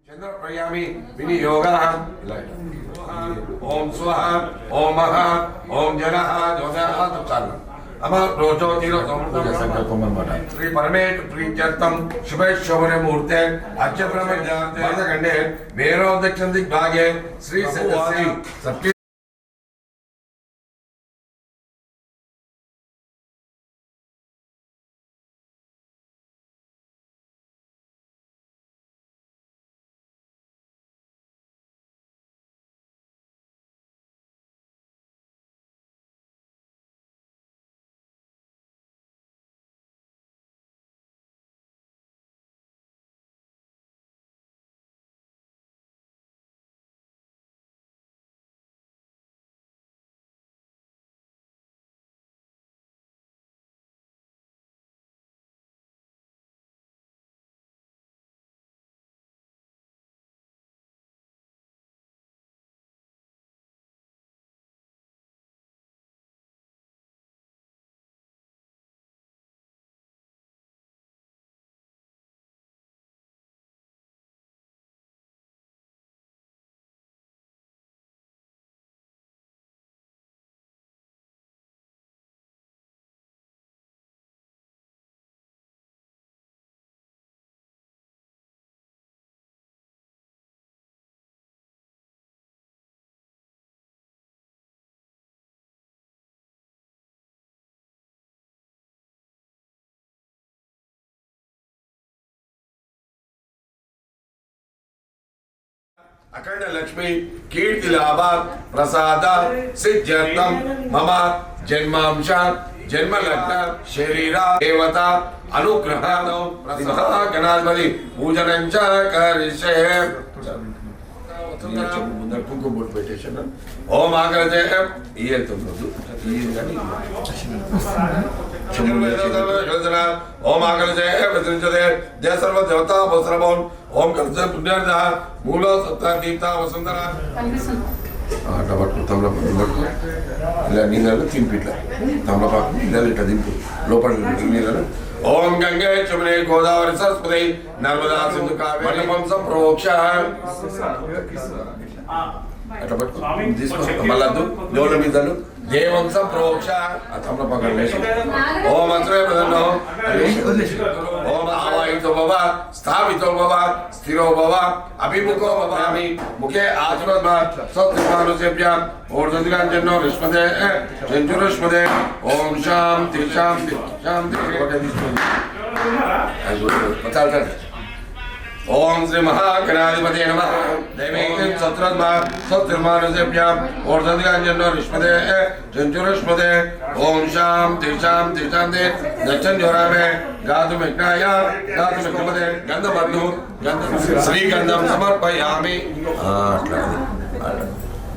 चंद्र प्रयामी विनियोगः ओम स्वाहा ओम महा ओम जनः जोधः तत्चाल अमर रोचो तीरो समृद्ध संकल्पम अन्नమాట श्री परमेट प्रीत्यर्थम शुभे शोभने मुहूर्ते अच्य ब्रह्म ज्ञाते खंडे मेरो दक्षिण दिक् भागे श्री सत्यश्री सत्य अखंड लक्ष्मी कीर्ति लाभ प्रसाद सिद्ध्यर्थम मम जन्मांश जन्म लग्न शरीर देवता अनुग्रह गणाधिपति पूजनं च करिष्ये ओम आग्रजे ये तुम ओम आग्रजे जय सर्व देवता वस्त्रभवन ओम कर्ज पुण्यर्धा मूलो सत्ता दीप्ता वसुंधरा टमाटो तमलपाకు ఇలా నీళ్ళలో తింపిట్లా తమలపాకు నీళ్ళలో ఇట్లా దింపు లోపల నీళ్ళలో ఓం గంగే చమునే గోదావరి సరస్వతి నర్మదా సింధు కావేరి వంశం ప్రోక్ష అట్లా పట్టుకో తీసుకో మళ్ళద్దు దేవుళ్ళ మీదలు దేవంశ ప్రోక్ష తమలపాకు వేసి ఓం మంత్రే ప్రదన్నో ఓం ఆవాయితో భవ స్థాపితో భవ స్థిరో భవ అభిముఖో భవామి ముఖే ఆశీర్వాద సత్యమానుసేభ్య ఊర్ధ్వదిగాంజన్నో విష్మదే చంచురుష్మదే ఓం శాంతి శాంతి శాంతి ओम श्री महागणाधिपते नमः दैवीं सत्रद्मा सत्तिर्मानुसेभ्याम् ऊर्ध्वदिगांजन्नो विष्मदे चंचुरुष्मदे ओम शांति शांति शांति दक्षिणजोरामे गातुमिघ्नाय गातुमिघ्नपदे गन्धबन्धु श्रीगन्धं समर्पयामि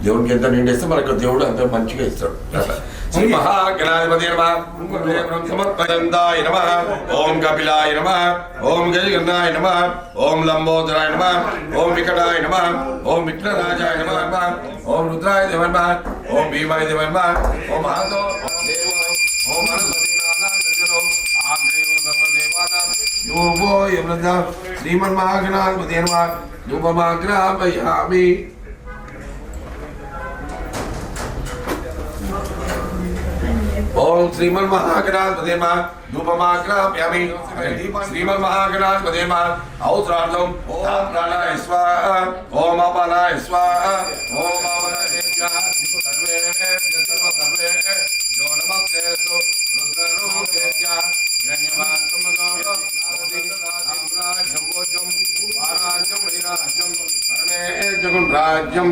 దేవుడికి ఎంత నిండేస్తే మనకు దేవుడు అంత మంచిగా ఇస్తాడు శ్రీ మహాగణాధిపతి నమః సమర్పయందాయ నమః ఓం కపిలాయ నమః ఓం గజగన్నాయ నమః ఓం లంబోదరాయ నమః ఓం వికటాయ నమః ఓం విఘ్నరాజాయ నమః ఓం రుద్రాయ దేవ నమః ఓం భీమాయ దేవ నమః ఓం మహాతో ఓం యోగో యమృత శ్రీమన్మహాగణాధిపతి నమః ధూపమాగ్రహపయామి ओम श्रीमन्महागणाधिपते नमः धूपमाग्रहपयामि श्रीमन्महागणाधिपते नमः औत्रार्थम ओम प्राणाय स्वाहा ओम अपानाय स्वाहा ओम अवनतेभ्यः सर्वे सर्वे जो नमस्तेस्तु रुद्ररूपेभ्यः हिरण्यवासमदो वाराज्यं वीराज्यं परमे जगन् राज्यं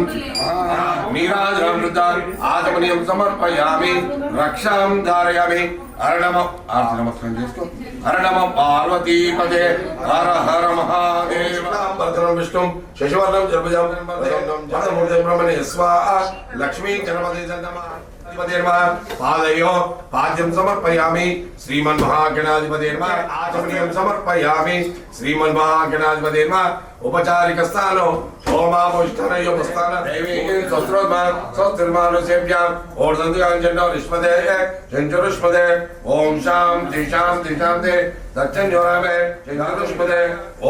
नीराजमृतान् आचमनीयं समर्पयामि रक्षां धारयामि हर नमः आरती नमस्कार చేసుకో हर नमः पार्वती पदे हर हर महादेव भद्रं विष्णुं शशिवर्णं चतुर्भुजं जगन्नाथं ब्रह्मणे स्वाहा लक्ष्मी गणपति नमः गणाधिपते नमः पादयोः पाद्यं समर्पयामि श्रीमन्महागणाधिपते नमः आचमनीयं समर्पयामि श्रीमन्महागणाधिपते नमः उपचारिकस्थानो ओमापुष्टनयोपस्थान दैवी स्वस्त्रोमा स्वस्तिर्मानुषेभ्याम् ओर्धन्तिकाञ्चण्डोरिष्मदे चञ्चुरुष्मदे ॐ शान्ति शान्ति शान्ति दक्षिणयोरामे चञ्चुरुष्मदे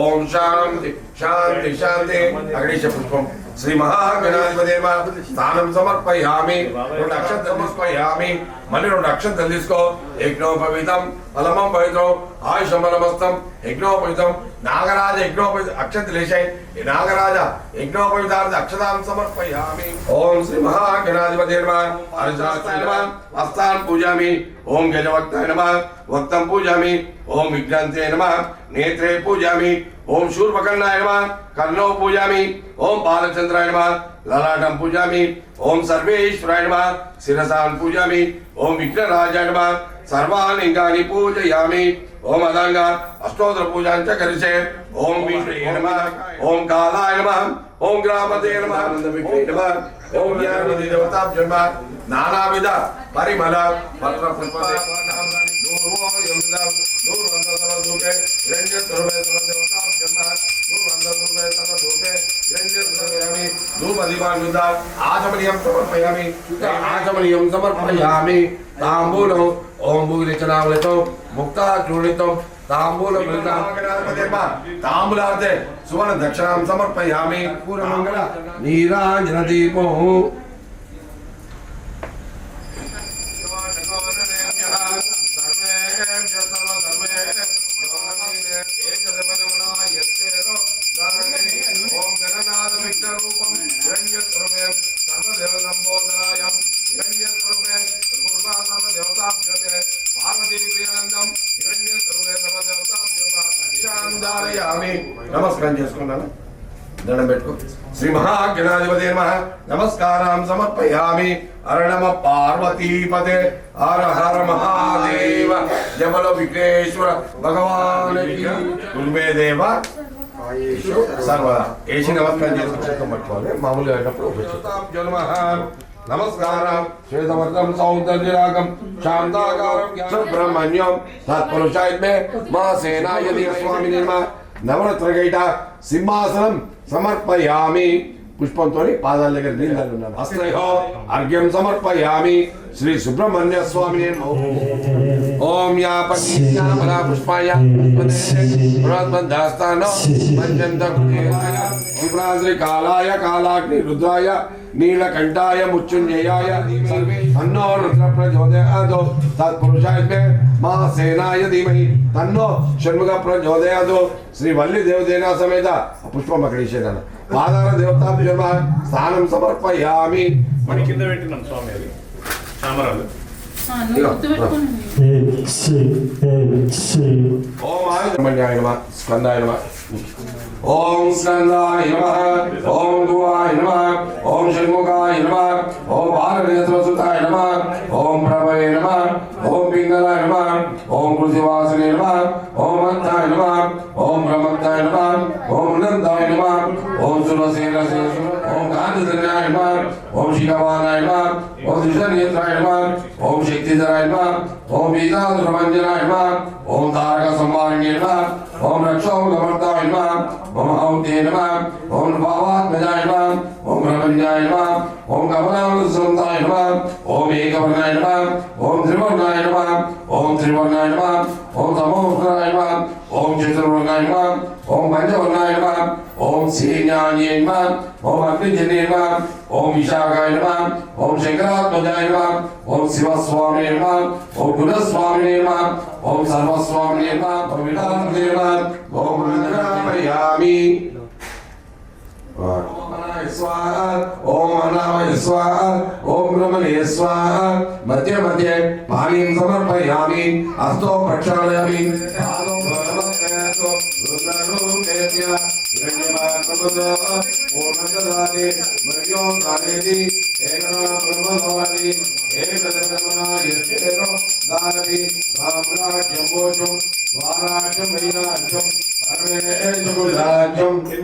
ॐ शान्ति शान्ति शान्ति अग्निशपुष्पं श्री महागणाधिपते नमः स्थानं समर्पयामि రెండు అక్షంతలు సమర్పయామి మళ్ళీ రెండు అక్షంతలు తీసుకో యజ్ఞోపవితం ఫలమం పవిత్రం ఆయుషమలమస్తం యజ్ఞోపవితం నాగరాజ యజ్ఞోపవిత అక్షంతలు వేసాయి నాగరాజ యజ్ఞోపవితార్థ అక్షతాం సమర్పయామి ఓం శ్రీ మహాగణాధిపతే నమః అర్జాయ నమః హస్తాన్ పూజామి ఓం గజవక్తాయ నమః వక్తం పూజామి ఓం విఘ్నంతే నమః నేత్రే పూజామి ఓం శూర్పకర్ణాయ నమః కర్ణో పూజామి ఓం బాలచంద్రాయ నమః లలాటం పూజామి ఓం సర్వేశ్వరాయ నమః శిరసాన్ పూజామి ఓం విఘ్నరాజాయ నమః సర్వాన్ లింగాని పూజయామి ఓం అదంగ అష్టోత్తర పూజాంచ కరిసే ఓం విష్ణువే నమః ఓం కాలాయ నమః ఓం గ్రామదే నమః ఆనందవిష్ణువే నమః ఓం జ్ఞాననిధి దేవతాభ్యో నమః నానావిధ పరిమళ పత్ర పుష్పదే దూర్వో యంద దూర్వందల దూకే రంజన దుర్వే దేవతాభ్యో నమః దూర్వందల దుర్వే దూకే రంజన దుర్వేమి ధూపదీపాన్విత ఆచమనీయం సమర్పయామి ఆచమనీయం సమర్పయామి తాంబూలం ఓం భూరిచనావలితం ముక్తా చూడితం తాంబూలం తాంబూలార్తే సువర్ణ దక్షిణాం సమర్పయామి పూర్వమంగళ నీరాంజన దీపం నమస్కారం చేసుకున్నాను దండం పెట్టుకో శ్రీ మహాగణాధిపతే నమః నమస్కారం సమర్పయామి హర నమ పార్వతీపదే హర హర మహాదేవ జబల విఘ్నేశ్వర భగవాన్ గురువే దేవ సర్వదా ఏసి నమస్కారం చేసుకుంటాం పట్టుకోవాలి మామూలుగా అయినప్పుడు నమస్కారం శ్వేతవర్ణం సౌందర్యరాగం శాంతాకారం సుబ్రహ్మణ్యం తత్పురుషాయ మా సేనాయది స్వామిని నవరత్న గైట సింహాసనం సమర్పయామి పుష్పంతో పాదాల దగ్గర నీళ్ళు హస్తయో అర్ఘ్యం సమర్పయామి శ్రీ సుబ్రహ్మణ్య స్వామిని ఓం యా పరా పుష్పాయ శ్రీ కాలాయ కాలాగ్ని రుద్రాయ నీలకంఠాయ ముచ్చుంజయాయ తన్నో రుద్ర ప్రచోదయాదో తత్పురుషాయ మా సేనాయ ధీమహి తన్నో షణ్ముఖ ప్రచోదయాదో శ్రీ వల్లి దేవదేనా సమేత పుష్పం అక్కడ ఇచ్చేదాను పాదాల దేవతాభ్యో నమః స్థానం సమర్పయామి మన కింద పెట్టినాం స్వామి అది చామరాలు ఓం ఆయుర్మణ్యాయ నమః స్కందాయ నమః ఓం స్కందాయ నమః ఓం గువాయ నమః ఓం షణ్ముఖాయ నమః ఓం బాలనేత్రసుతాయ నమః ఓం ప్రభవే నమః ఓం పింగళాయ నమః ఓం కృతివాసునే నమః ఓం అంతాయ నమః ఓం బ్రహ్మత్తాయ నమః ఓం నందాయ నమః ఓం సురసేనసే ఓం గాంధీధన్యాయ నమః ఓం శిఖవానాయ నమః ఓం త్రిశనేత్రాయ నమః ఓం శక్తిధరాయ నమః ఓం వీతాసురమంజనాయ నమః ఓం తారక సంవారిణ్యే నమః ఓం రక్షోగమర్తాయ నమః ఓం ఔతే నమః ఓం భావాత్మజాయ నమః ఓం రమణ్యాయ నమః ఓం కమలానుసంతాయ నమః ఓం ఏకవర్ణాయ నమః ఓం త్రివర్ణాయ నమః ఓం త్రివర్ణాయ నమః ఓం సమోహ్రాయ నమః ఓం చతుర్వర్ణాయ నమః ఓం పంచవర్ణాయ నమః ఓం శ్రీజ్ఞాన్యే నమః ఓం అగ్నిజనే నమః ఓం విశాఖాయ నమః ఓం శంకరాత్మజాయ నమః ఓం శివస్వామినే నమః ఓం గుణస్వామినే నమః ఓం సర్వస్వామినే నమః ఓం విఠాలనే నమః ఓం రుద్రామయామి ఓం అనామయ స్వాహ ఓం బ్రహ్మణే స్వాహ మధ్య మధ్య పానీయం సమర్పయామి హస్తో ప్రక్షాళయామి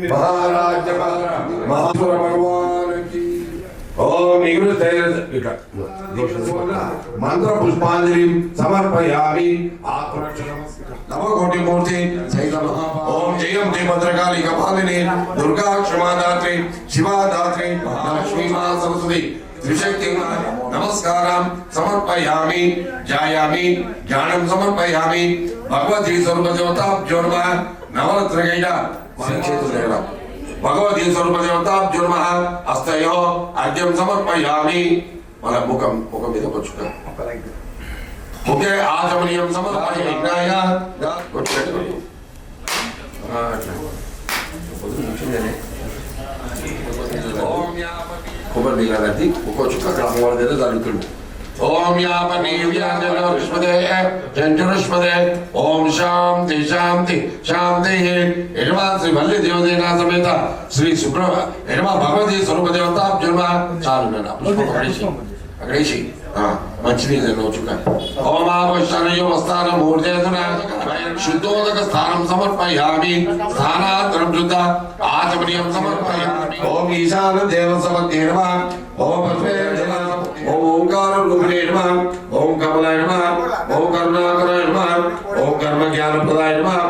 महाराज भगवान की ओम ఓం మంత్ర పుష్పాంజలి సమర్పయామి నవకోటి మూర్తి ఓం జయం దే భద్రకాళి కపాలిని దుర్గా క్షమాదాత్రి శివాదాత్రి లక్ష్మీ మా సరస్వతి త్రిశక్తి నమస్కారం సమర్పయామి జాయామి జ్ఞానం సమర్పయామి భగవతి స్వరూప దేవతాభ్యోర్మ నవరత్నగైడ సంచేతులేన భగవతి స్వరూప దేవతాభ్యోర్మ హస్తయో అర్ఘ్యం సమర్పయామి మన ముఖం మీద వచ్చుక ముఖే ఆచమనీయం సమర్పయామి కొబ్బరి బియ్యాలది ఒక్కో చుక్క అక్కడ అమ్మవారి దగ్గర జరుగుతుంది ఓం యాపనీవ్యాజనృష్మదే జంజురుష్మదే ఓం శాంతి శాంతి శాంతి యజమా శ్రీ వల్లి దేవదేనా సమేత శ్రీ శుక్ర యజమా భగవతి స్వరూప దేవత జన్మ చాలు అక్కడేసి మంచినీళ్ళు చుక్క ఓమాపశ్చనయో స్థానం మూర్జేతున శుద్ధోదక స్థానం సమర్పయామి స్థానాంతరం శుద్ధ ఆచమనీయం సమర్పయామి ఓం ఈశాన దేవ సమర్పే నమః ఓం పద్మే నమః ఓం ఓంకార రూపిణే నమః ఓం కమలాయ నమః ఓం కరుణాకరాయ నమః ఓం కర్మ జ్ఞాన ప్రదాయ నమః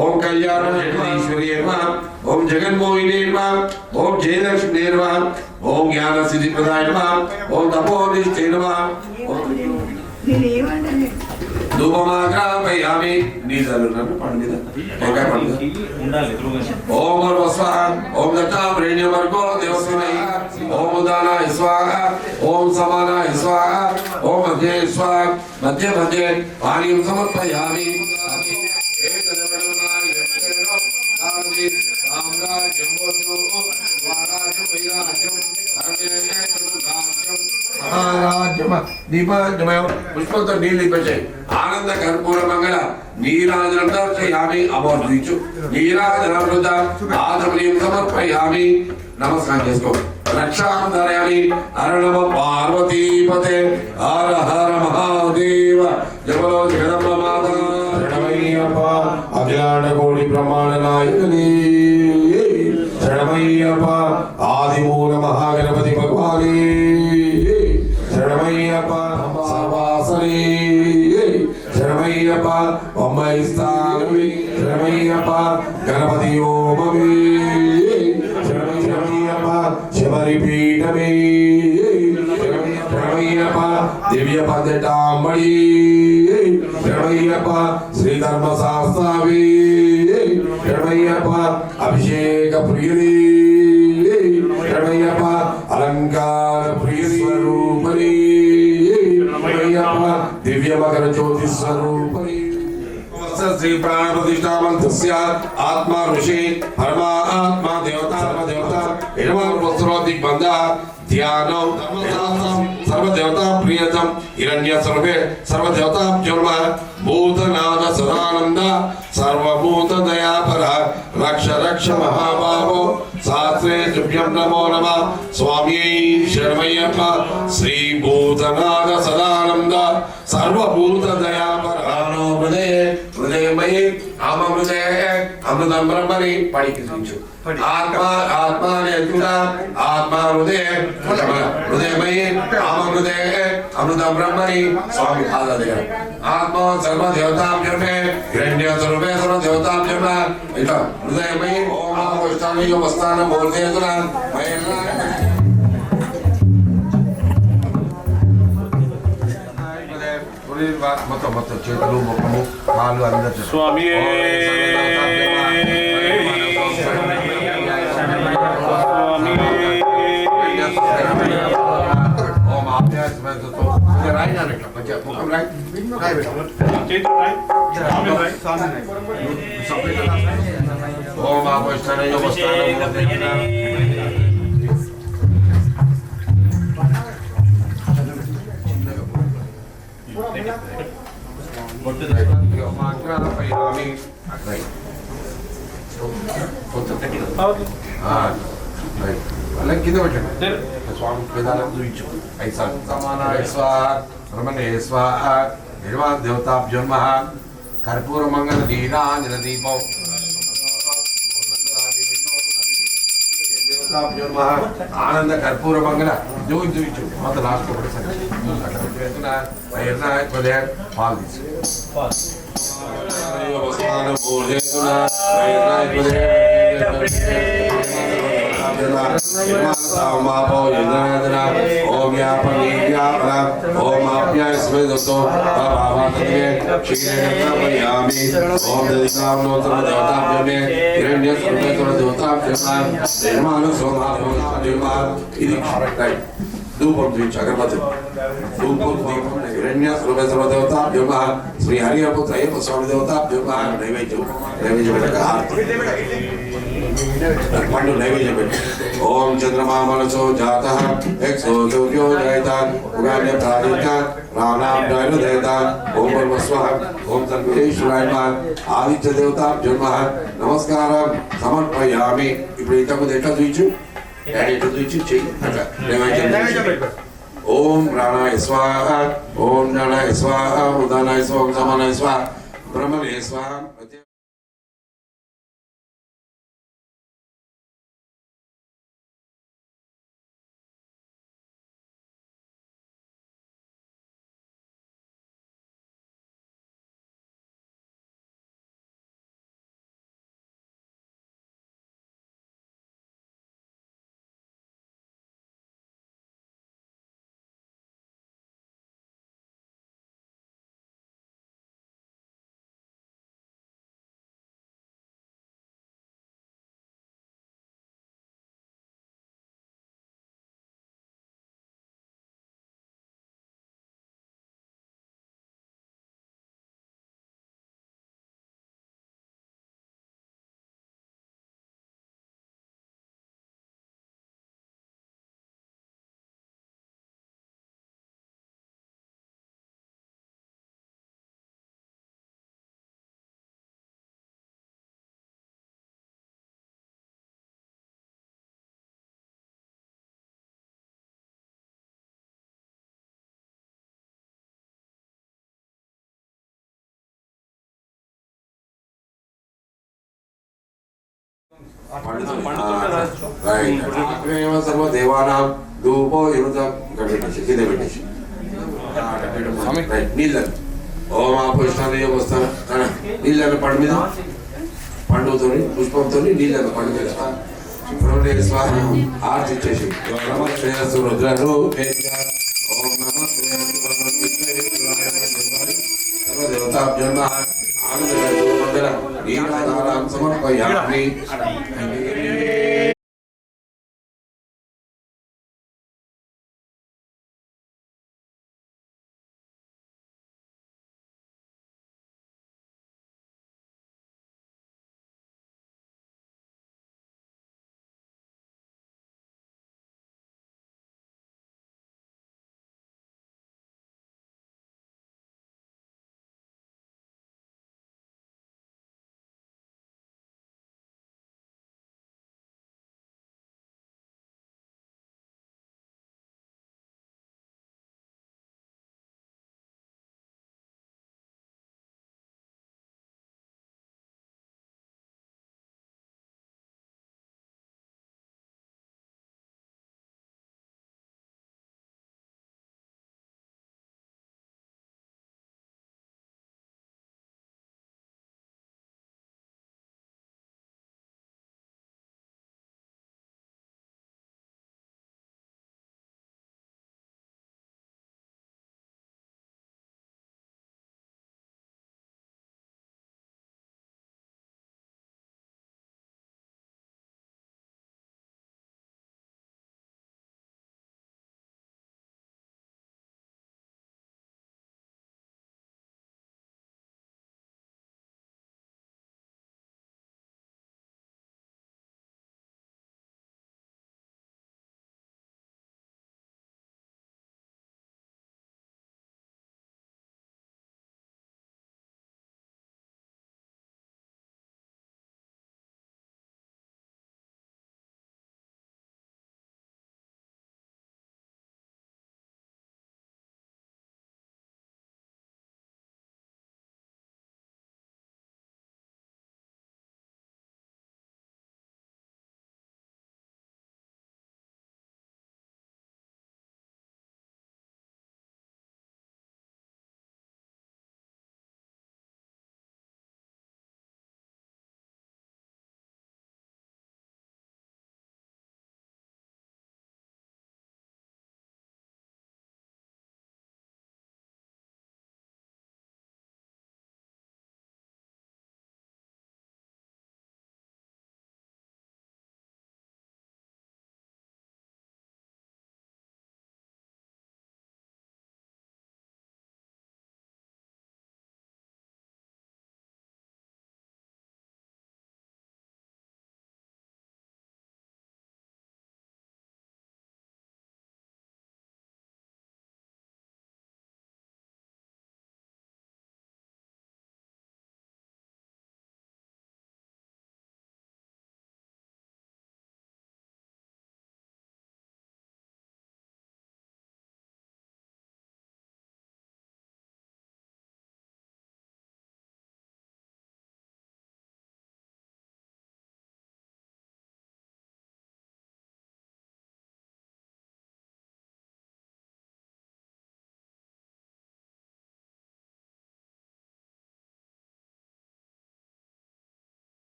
ఓం కళ్యాణ జగదీశ్వర్యే నమః ఓం జగన్మోహినే నమః ఓం జయలక్ష్మీ నమః ఓం జ్ఞాన సిద్ధి ప్రదాయ నమః ఓం తపోనిష్ఠే నమః ధూపమాగ్రాపయామి నీజలు నన్ను పండిద ఏకాయ పండిద ఓం స్వాహ ఓం దత్తాత్రేణ్యమర్గో దేవస్మై ఓం ఉదానాయ స్వాహ ఓం సమానాయ స్వాహ ఓం మధ్యే స్వాహ మధ్య మధ్య పానీయం సమర్పయామి పుష్పంతో నీళ్ళు ఇప్పించాయి ఆనంద కర్పూర మంగళ నీరాజనం దర్శయామి అమోర్జించు నీరాజనం ఆచమనీయం సమర్పయామి నమస్కారం చేసుకో రక్షాం ధరయామి హర నమ పార్వతీపతే హర హర మహాదేవ జపలో జగదమ్మ మాత శరణమయ్యప్ప అఖిలాండ కోటి బ్రహ్మాండ నాయకుని శరణమయ్యప్ప ఆదిమూల మహాగణపతి భగవాని శరణమయ్యప్ప సర్వాసరి శరణమయ్యప్ప బొంబై స్థానమి శరణమయ్యప్ప గణపతి ఓమమి శరణమయ్యప్ప శబరి పీఠమే శరణమయ్యప్ప దివ్య పద్దెటాంబడి శరణమయ్యప్ప శ్రీధర్మ శాస్త్రావి శరణమయ్యప్ప అభిషేక ప్రియని శరణమయ్యప్ప అలంకార ప్రియ స్వరూపని శరణమయ్యప్ప దివ్య మకర జ్యోతి స్వరూపని శ్రీ ప్రాణ ప్రతిష్టామంతస్య ఆత్మ ఋషి పరమాత్మ దేవత సర్వదేవత ఎడమ దిగ్బంధ ధ్యానం సర్వదేవతా ప్రియతం హిరణ్య సర్వే సర్వదేవతా జ్యోర్మ భూతనాద సదానంద సర్వభూత దయాపర రక్ష రక్ష మహాబాహో శాస్త్రే తుభ్యం నమో నమః స్వామి శరణమయ్యప్ప శ్రీ భూతనాద సదానంద సర్వభూత దయాపర హృదయమయీ ఆమృతే అమృతం బ్రహ్మని పడికించు ఆత్మ ఆత్మాని అద్భుత ఆత్మ హృదయమయీ ఆమృతే అమృతం బ్రహ్మని స్వామి పాదదేవ ఆత్మ సర్వ దేవతాభ్యమే హిరణ్య స్వరూపే సర్వ దేవతాభ్యమ ఇట్లా హృదయమయీ ఓం ఆమృష్టాని వస్తాన మూర్తేతున మొత్తం చేతులు ముఖము కాళ్ళు అందరూ స్వామి ఓం ఆపష్టనయ కింద పెట్టండి స్వామి వేదాలను చూపించు ఐసార్ సమానాయ స్వాహ రమణే స్వాహ నిర్వాణ దేవతాభ్యోన్మ కర్పూర మంగళ నీరాంజన దీపం ఆనంద కర్పూర మంగళ చూపించు మొత్తం లాస్ట్ పాలు ఓం ఓం ఆప్యాయ స్మృతో క్షీరయామి ఓం దదినామోత్తర దేవతాభ్యమే హిరణ్య స్వరూపేశ్వర దేవతాభ్యమాను సోమాను ఇది ధూపం చూపించు అగరబత్తి ధూపం దీపం హిరణ్య స్వరూపేశ్వర దేవతాభ్యమ శ్రీ హరిహరపుత్ర అయ్యప్ప స్వామి దేవతాభ్యమ నైవేద్యం నైవేద్యం పండు నైవేద్యం పెట్టు ఓం చంద్రమా మనసో జాత ఎక్సో సూర్యో జయతాన్ ఉగాన్య ప్రాదిత్యాన్ ప్రాణాభ్యాయు దయతాన్ ఓం పరమస్వః ఓం సర్వేశ్వరాయ ఆదిత్య దేవతాభ్యమ నమస్కారం సమర్పయామి. ఇప్పుడు ఇంతకుముందు ఎట్లా చూపించు ఎట్లా చూపించు చెయ్యి అట్లా నైవేద్యం. ఓం ప్రాణాయ స్వాహ ఓం జ్ఞానాయ స్వాహ ఉదానాయ స్వాహ సమానాయ స్వాహ బ్రహ్మణే స్వాహ. సర్వదేవానాం ధూపో కింద పెట్టేసి నీళ్ళని ఓం ఆపుష్టాన్ని వస్తాను నీళ్ళని పండు మీద పండుతో పుష్పంతో నీళ్ళని పండు మీద స్వాహ ఆర్తి ఇచ్చేసి శ్రేయస్సు రుద్రను ఓం నమ సర్వదేవతాభ్యో ఆనంద సమర్పయామి.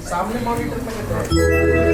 सामने मॉनिटर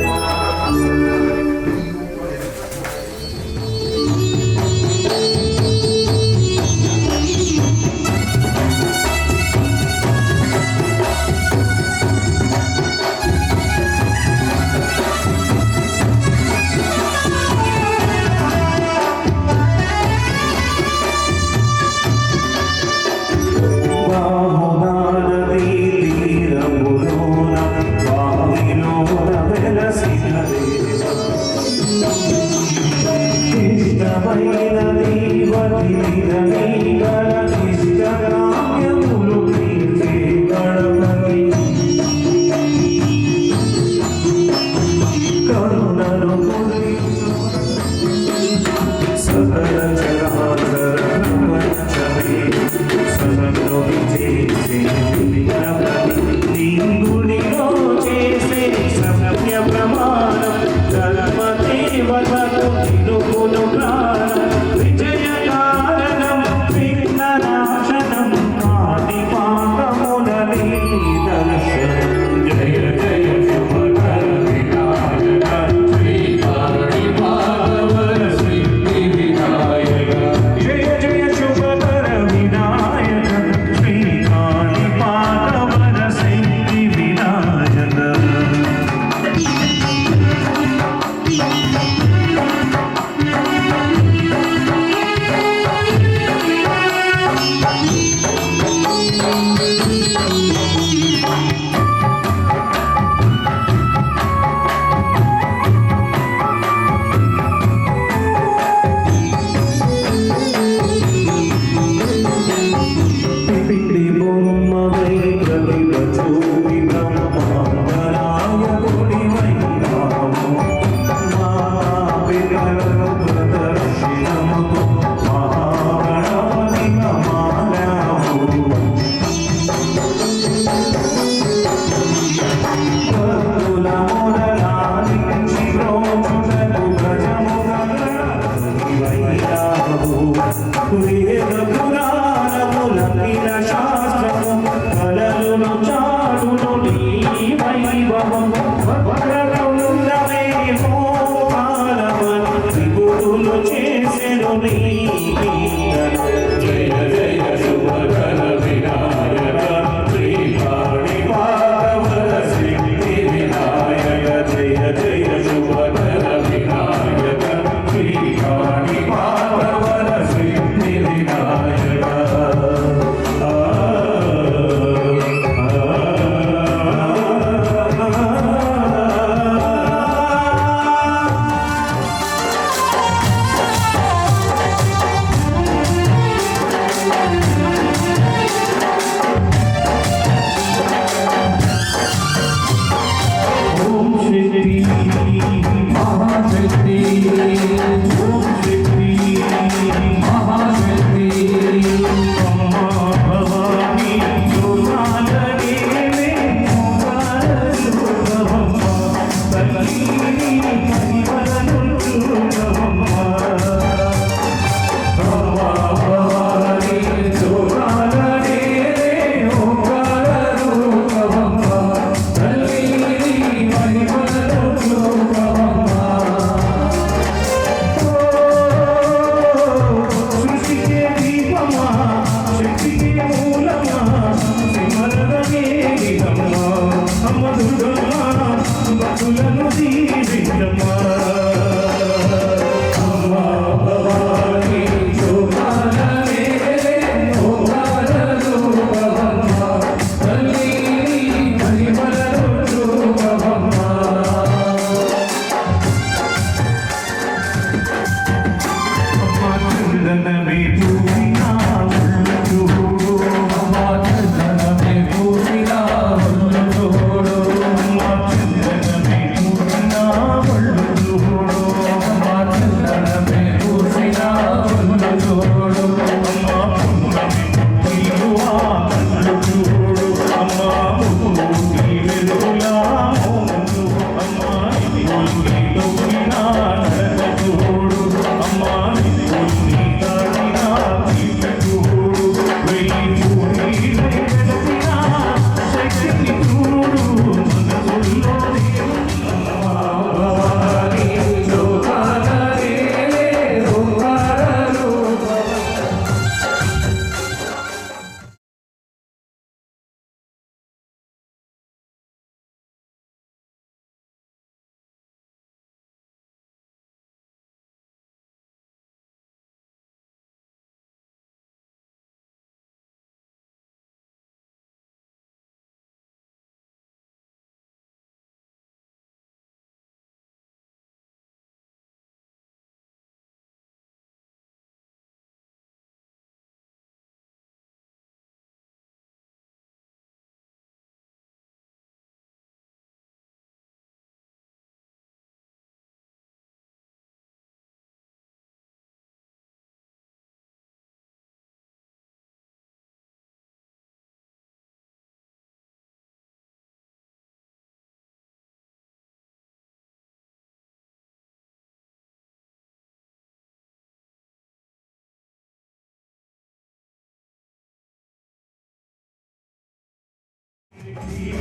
Oh,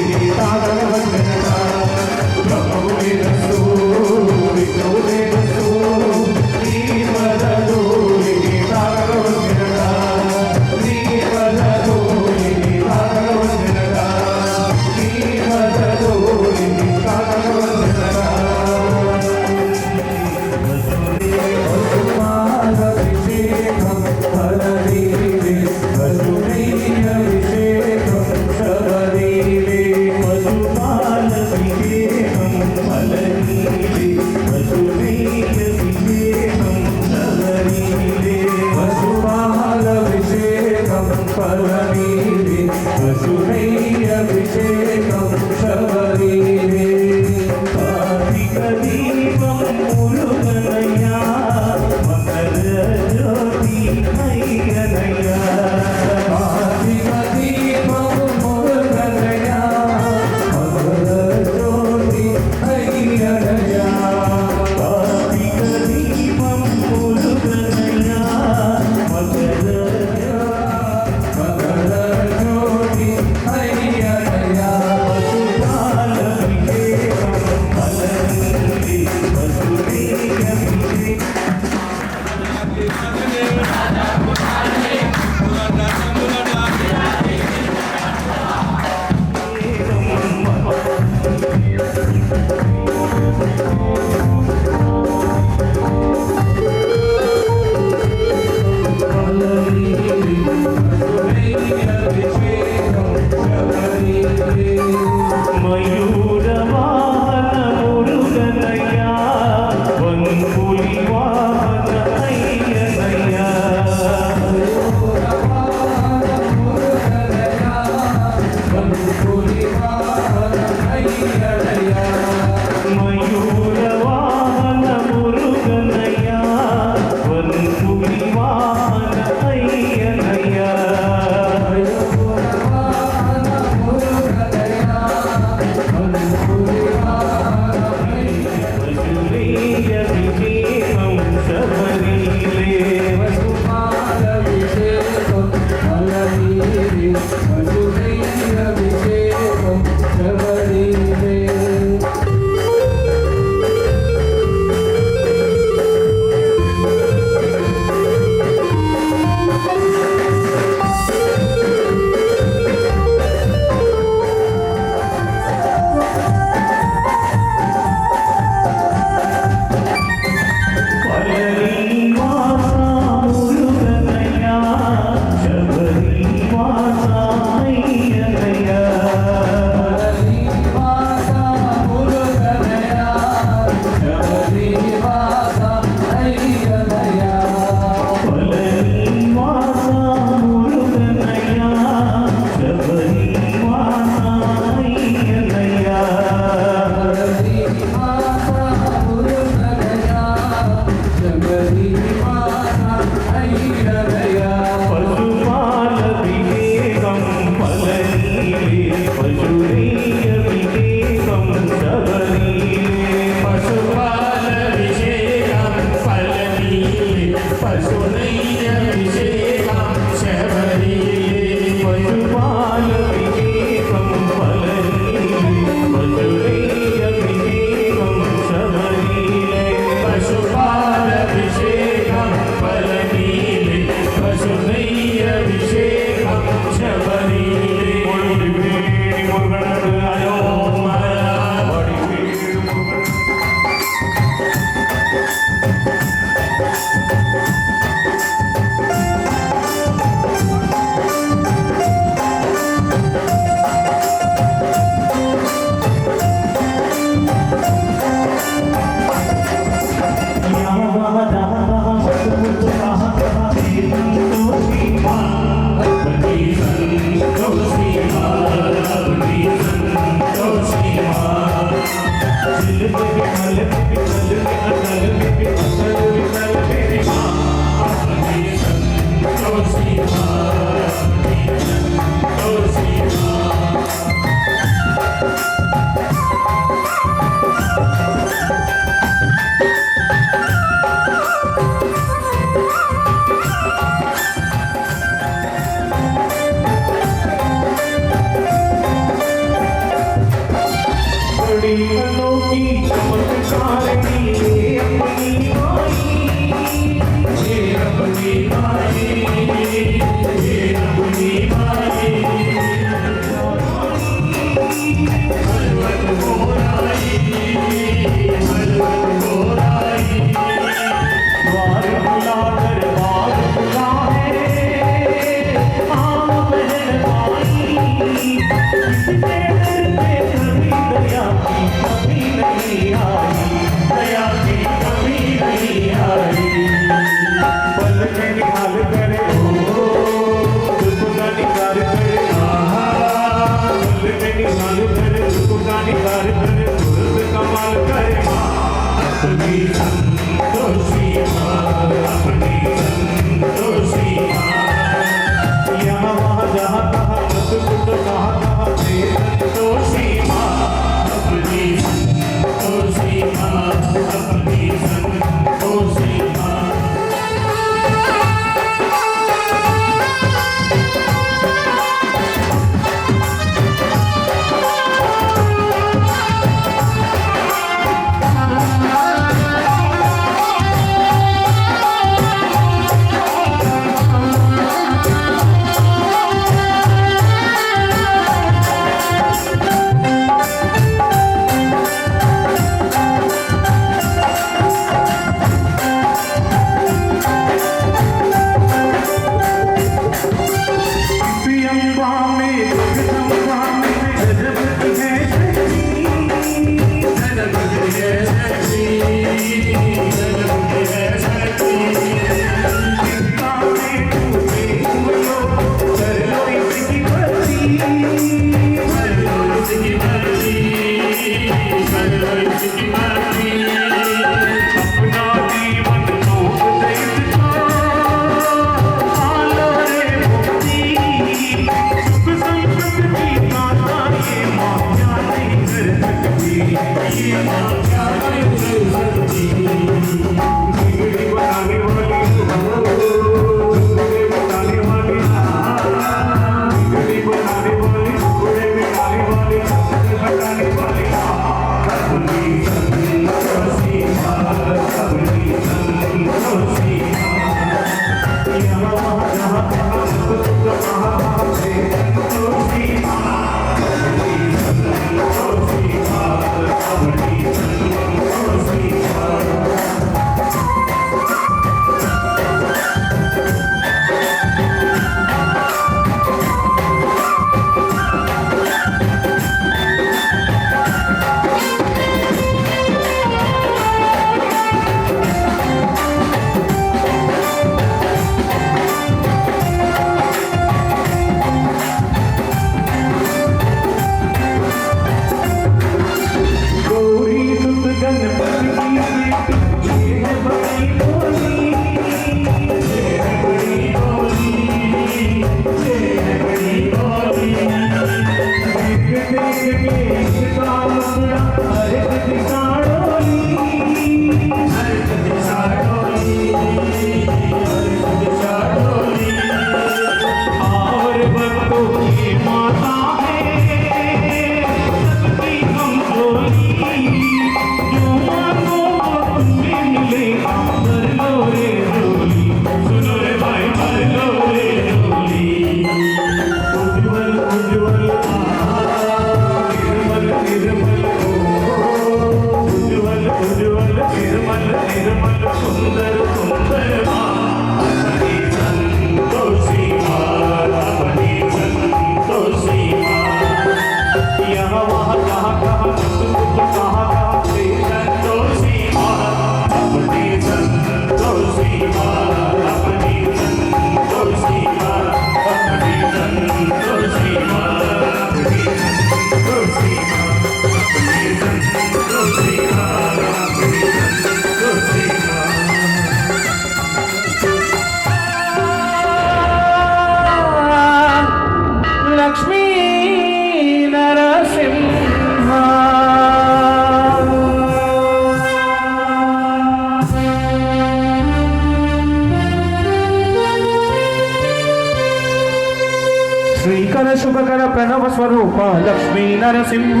శ్రీకర శుభకర ప్రణవ స్వరూప లక్ష్మీ నరసింహ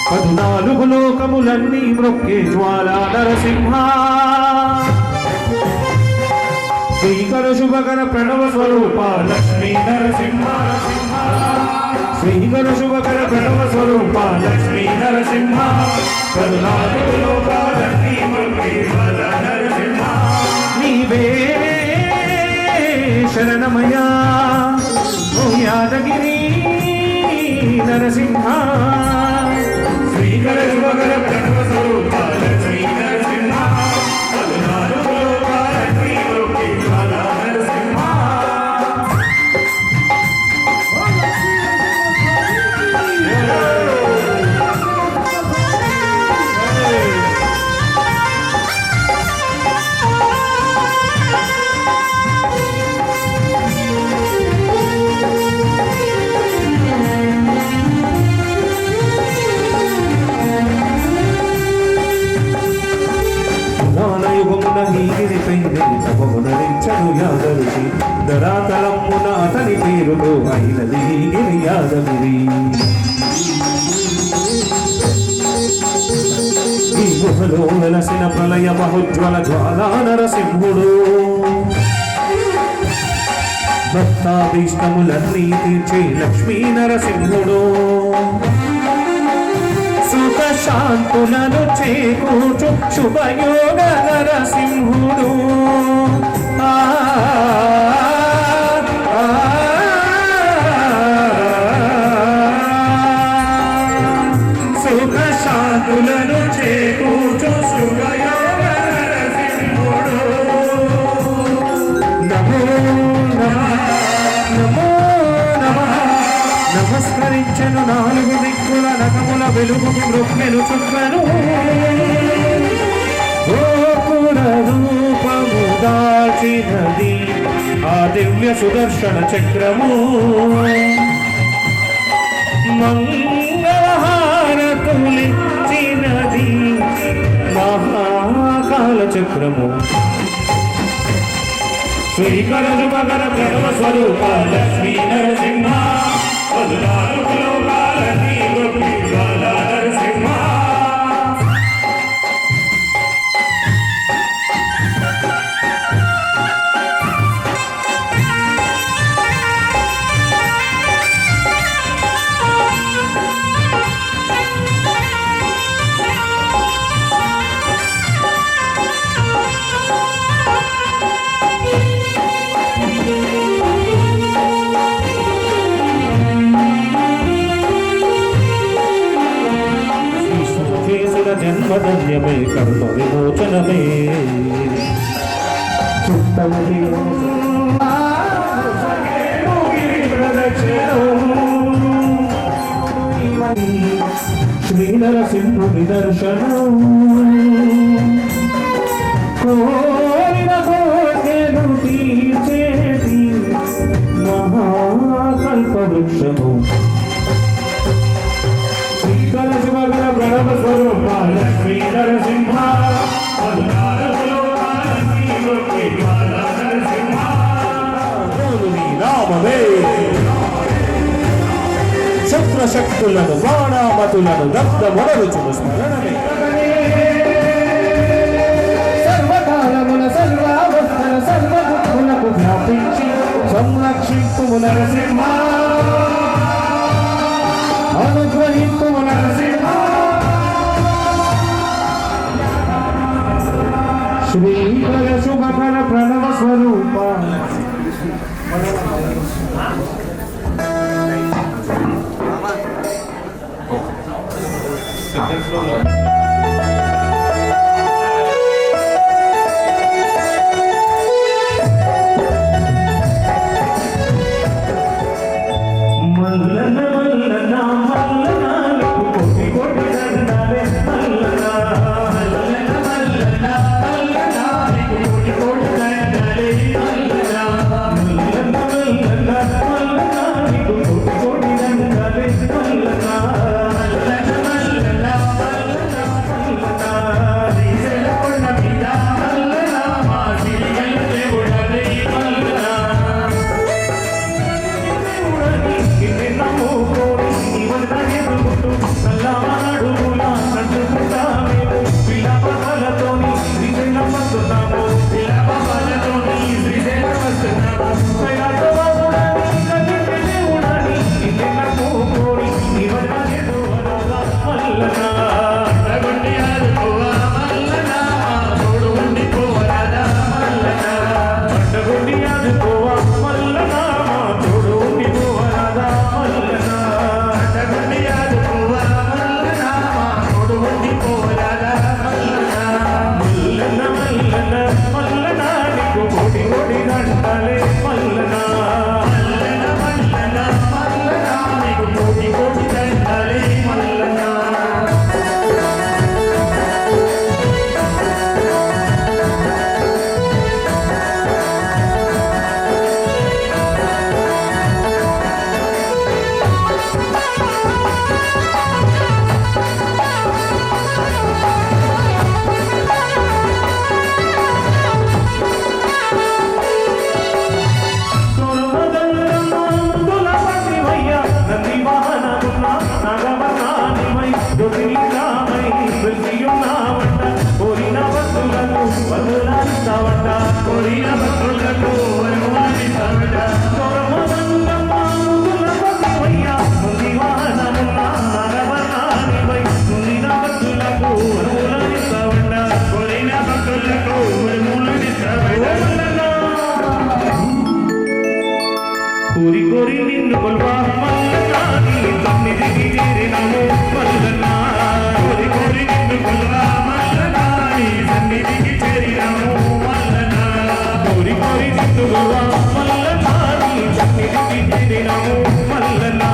14 లోకములన్నీ మ్రొక్కే జ్వాలా నరసింహ శ్రీకర శుభకర ప్రణవ స్వరూప లక్ష్మీ నరసింహ శ్రీకర శుభకర ప్రణవ స్వరూప లక్ష్మీ నరసింహ 14 లోకాలన్నీ మ్రొక్కే జ్వాలా నరసింహ నీవే శరణమయ్యా ఓ యాదగిరి నరసింహ శ్రీకర శుభకర ప్రణవ స్వరూప లక్ష్మీ నరసింహ 14 లోకాలన్నీ మ్రొక్కే జ్వాలా నరసింహ యాదగిరి ధరాతలమున అతని పేరుతో అయినది గిరి యాదగిరి ఈ గుహలో వెలసిన ప్రళయ మహోజ్వల జ్వాలా నరసింహుడు భక్తాభీష్టములన్నీ తీర్చే లక్ష్మీ నరసింహుడు సుఖ శాంతులను చేకూర్చు శుభయోగ నరసింహుడు సుఖ శాంతులను చేకూర్చు శుభయోగ నరసింహుడు నమో నమః నమో నమః నమస్కరించను 4 దిక్కుల నగముల వెలుగు మృక్మెను చుక్కను రూపము దాల్చినది ఆ దివ్య సుదర్శన చక్రము మంగళహారతులిచ్చినది మహాకాల చక్రము శ్రీకర శుభకర ప్రణవ స్వరూప లక్ష్మీ నరసింహ 14 లోకాలన్నీ మ్రొక్కే జ్వాలా నరసింహ జన్మధన్యమే కర్మ విమోచనమే శ్రీ నరసింహుని దర్శనం కోరిన కోర్కెలు తీర్చేది మహాకల్ప వృక్షము శ్రీకర శుభకర ప్రణవ స్వరూప లక్ష్మీ నరసింహ 14 లోకాలన్నీ మ్రొక్కే జ్వాలా నరసింహ రామవే శత్రుశక్తులను బాణామతులను దగ్ధ మొదలుచును స్మరణమే సర్వకాలముల సర్వావస్థల సర్వదుఃఖులకు వ్యాపించి సంరక్షింతుము నరసింహ అనుగ్రహింతుము నరసింహ శ్రీకర శుభకర ప్రణవ స్వరూప మల్లన మల్లన మల్లన కోటి కోటి దండాలే మల్లన మల్లన మల్లన మల్లన కోటి కోటి దండాలే మల్లన మల్లన మల్లన కోరిన భక్తులకు వరములనిస్తావట గౌరవమంగమ్మ ముకులపతివయ్యా ముంది వాహనమున్న నరవనానివై ముందిన భక్తులకు వరములనిస్తావట కోరిన భక్తులకు వరములనిస్తావట కోరి కోరి నిన్ను కొల్వా మల్లనా నీ సన్నిధికి చేరినాము మల్లనా కోరి కోరి నిన్ను కొల్వా మల్లనా నీ సన్నిధికి చేరినాము మల్లనా కోరి కోరి నిన్ను కొల్వా మల్లనా నీ సన్నిధికి చేరినాము మల్లనా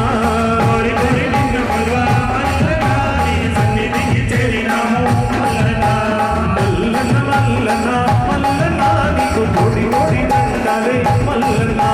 కోరి కోరి నిన్ను కొల్వా మల్లనా నీ సన్నిధికి చేరినాము మల్లనా మల్లన మల్లన మల్లనా నీకు కోడి కోడి దండాలే మల్లనా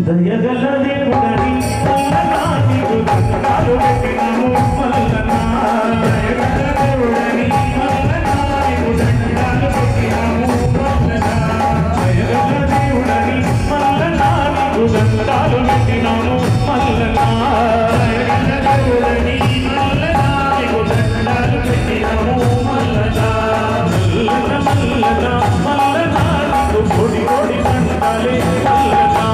దయగల దేవుడని మల్లనా నీకు దండాలు పెట్టినాము మల్లనా దయగల దేవుడని మల్లనా నీకు దండాలు పెట్టినాము మల్లనా దయగల దేవుడని మల్లనా నీకు దండాలు పెట్టినాము మల్లనా దయగల దేవుడని మల్లనా నీకు దండాలు పెట్టినాము మల్లనా మల్లన మల్లన మల్లనా నీకు కోడి కోడి దండాలే మల్లనా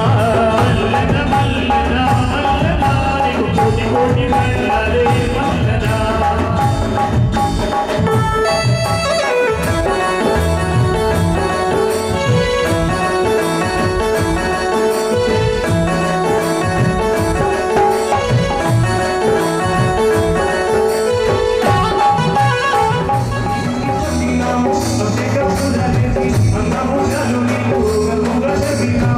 Andamos ya lo mismo, andamos ya lo mismo.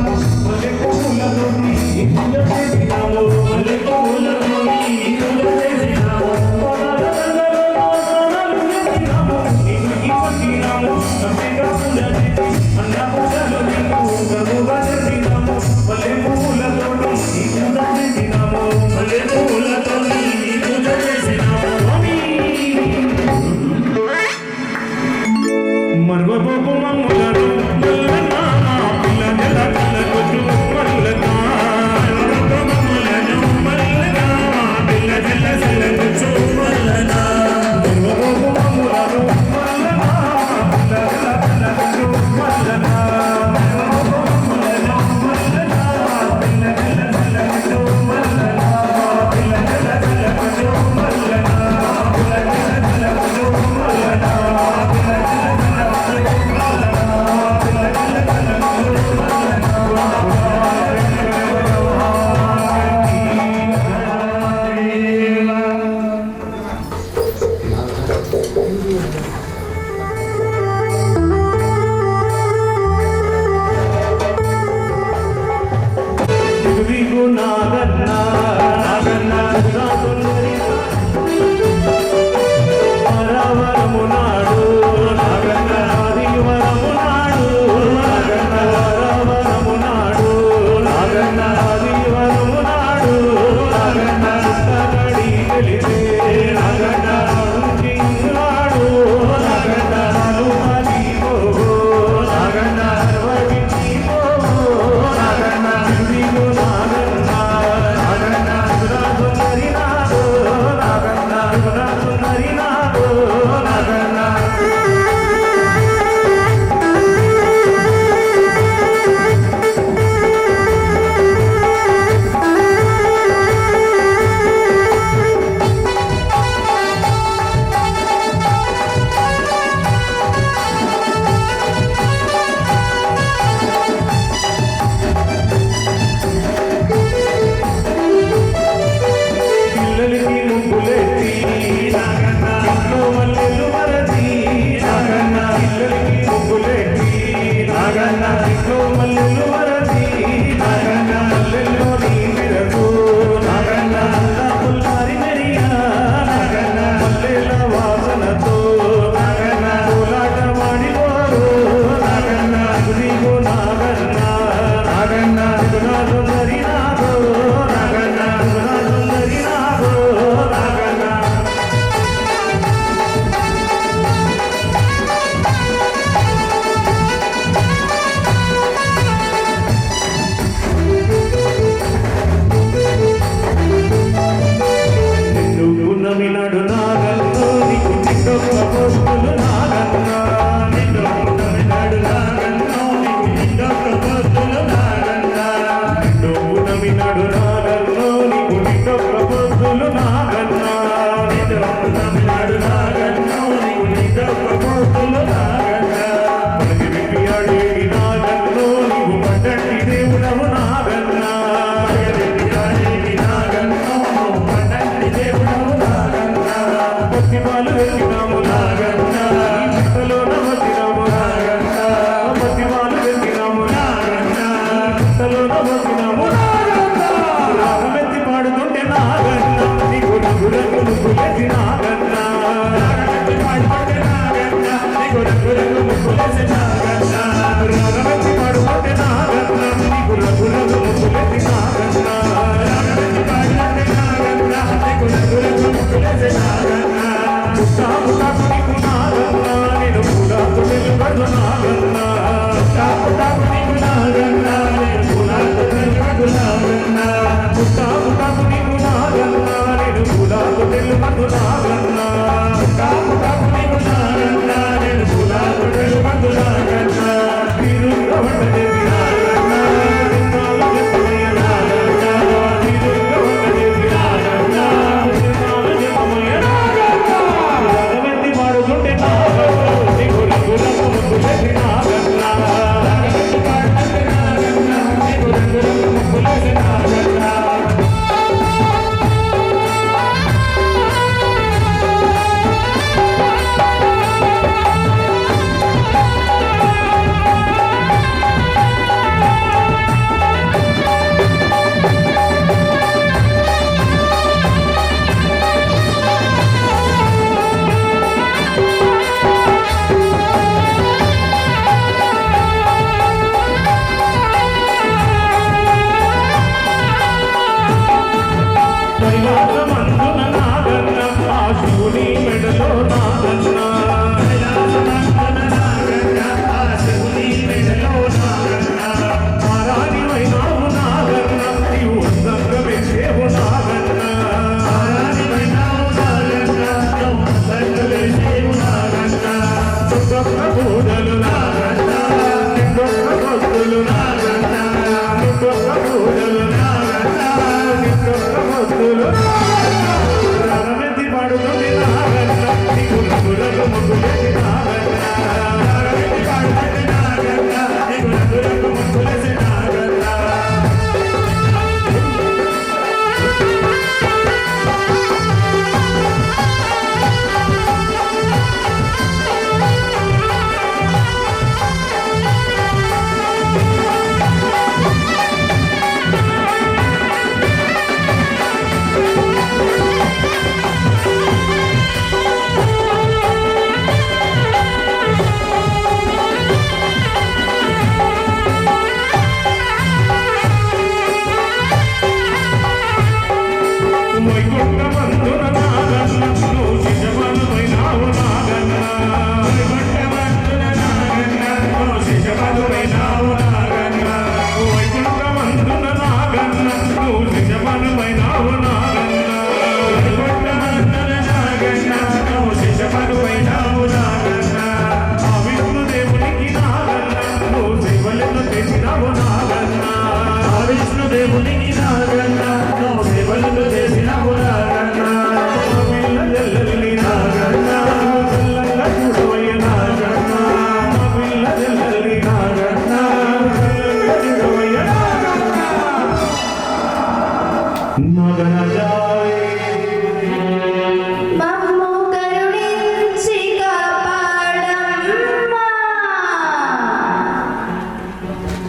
ఇంట్లో మల్లెలు వరది నాగన్న మల్లెల్లో నీ విరకు నాగన్న పుల్లారి మెరియా నాగన్న మల్లెల వాసనతో నాగన్న కోలాట మాడిపోరు నాగన్న గురిగో నాగన్న నాగన్న సుందరి నాగో నాగన్న సుందరి నాగో నాగన్న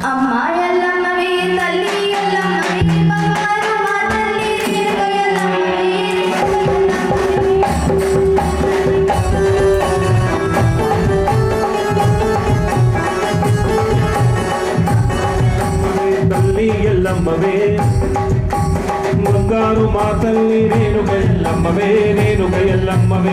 అమ్మ ఎల్లమ్మవే తల్లి ఎల్లమ్మవే బంగారు మా తల్లి రేణుక ఎల్లమ్మవే తల్లి ఎల్లమ్మవే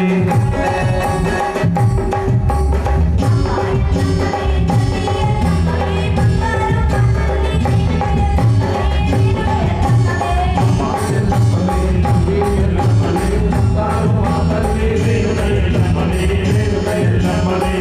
బంగారు మా తల్లి రేణుక ఎల్లమ్మవే రేణుక ఎల్లమ్మవే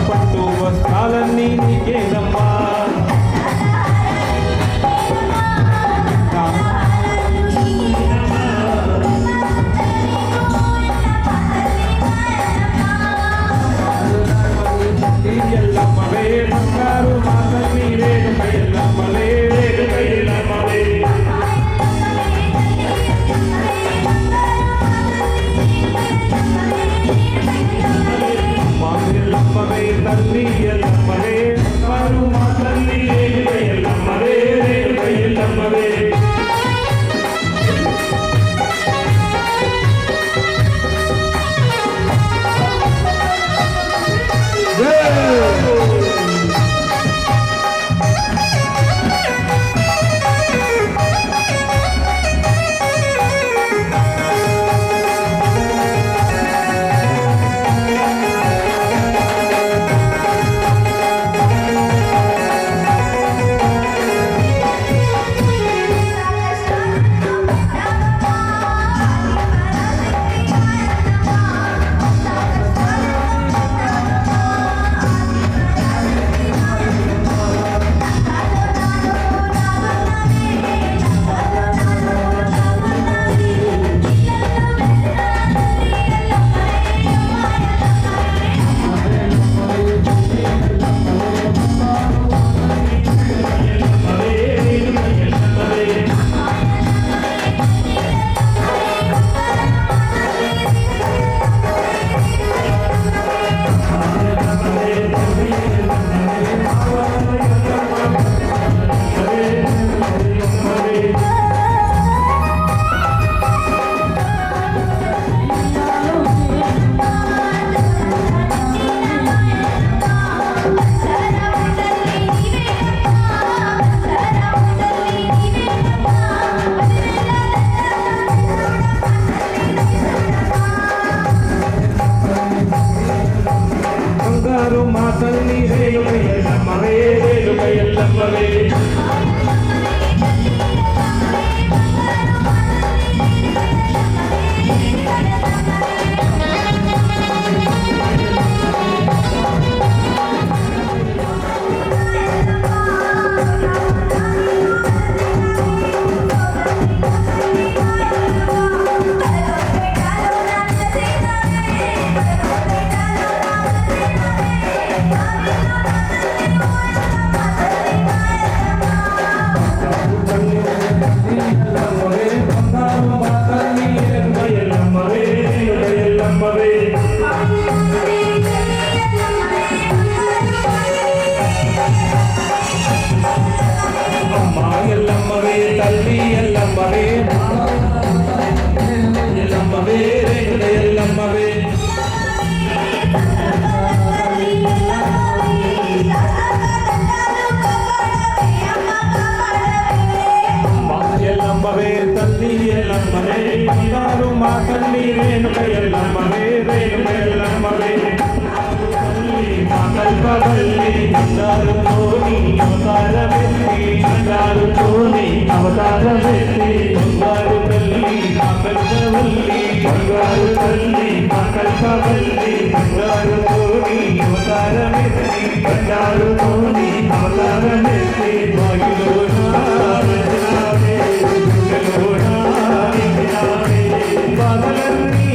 పట్టు వస్త్రాలన్నీ నీకేనమ్మా ఎల్లమ్మవే బంగారు మా తల్లి రేణుక ఎల్లమ్మలే రేణుక ఎల్లమ్మలే ఎల్లమ్మవే తల్లి ఎల్లమ్మవే బంగారు మా తల్లి రేణుక ఎల్లమ్మలే రేణుక ఎల్లమ్మవే మా తల్లి రేణుక ఎల్లమ్మవే రేణుక ఎల్లమ్మవే తల్లి ఎల్లమ్మవే ఎల్లమ్మవే రేణుక ఎల్లమ్మవే ఎల్లమ్మవే తల్లి ఎల్లమ్మవే బంగారు మా తల్లి రేణుక ఎల్లమ్మవే రేణుక ఎల్లమ్మవే మా కల్పవల్లి బంగారుతోని అవతారమెత్తి బంగారుతోని అవతారమెత్తి బంగారు తల్లి మా కల్పవల్లి బంగారు తల్లి మా కల్పవల్లి బంగారుతోని అవతారమెత్తి బంగారుతోని అవతారమెత్తి బాధలన్నీ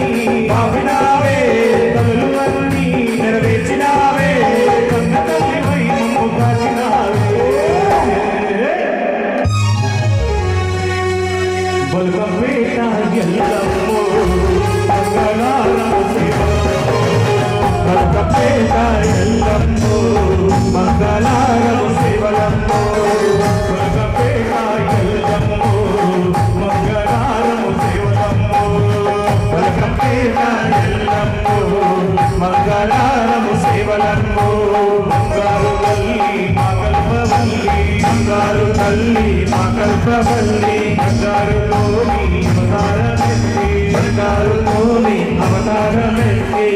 బావినావే తగులువన్నీ నెరవేర్చినావే కన్న తల్లి వై మమ్ము కాచినావే బల్గపేట ఎల్లమ్మో మంగళారము శివమ్మో బల్గపేట ఎల్లమ్మో మంగళారము శివమ్మో బల్గపేట ఎల్లమ్మో మంగళారము శివమ్మో బల్గపేట ఎల్లమ్మో మంగళారము శివమ్మో బంగారు తల్లి మా కల్పవల్లి బంగారు తల్లి మా కల్పవల్లి బంగారులోని అవతారమెత్తి బంగారులోని అవతారమెత్తి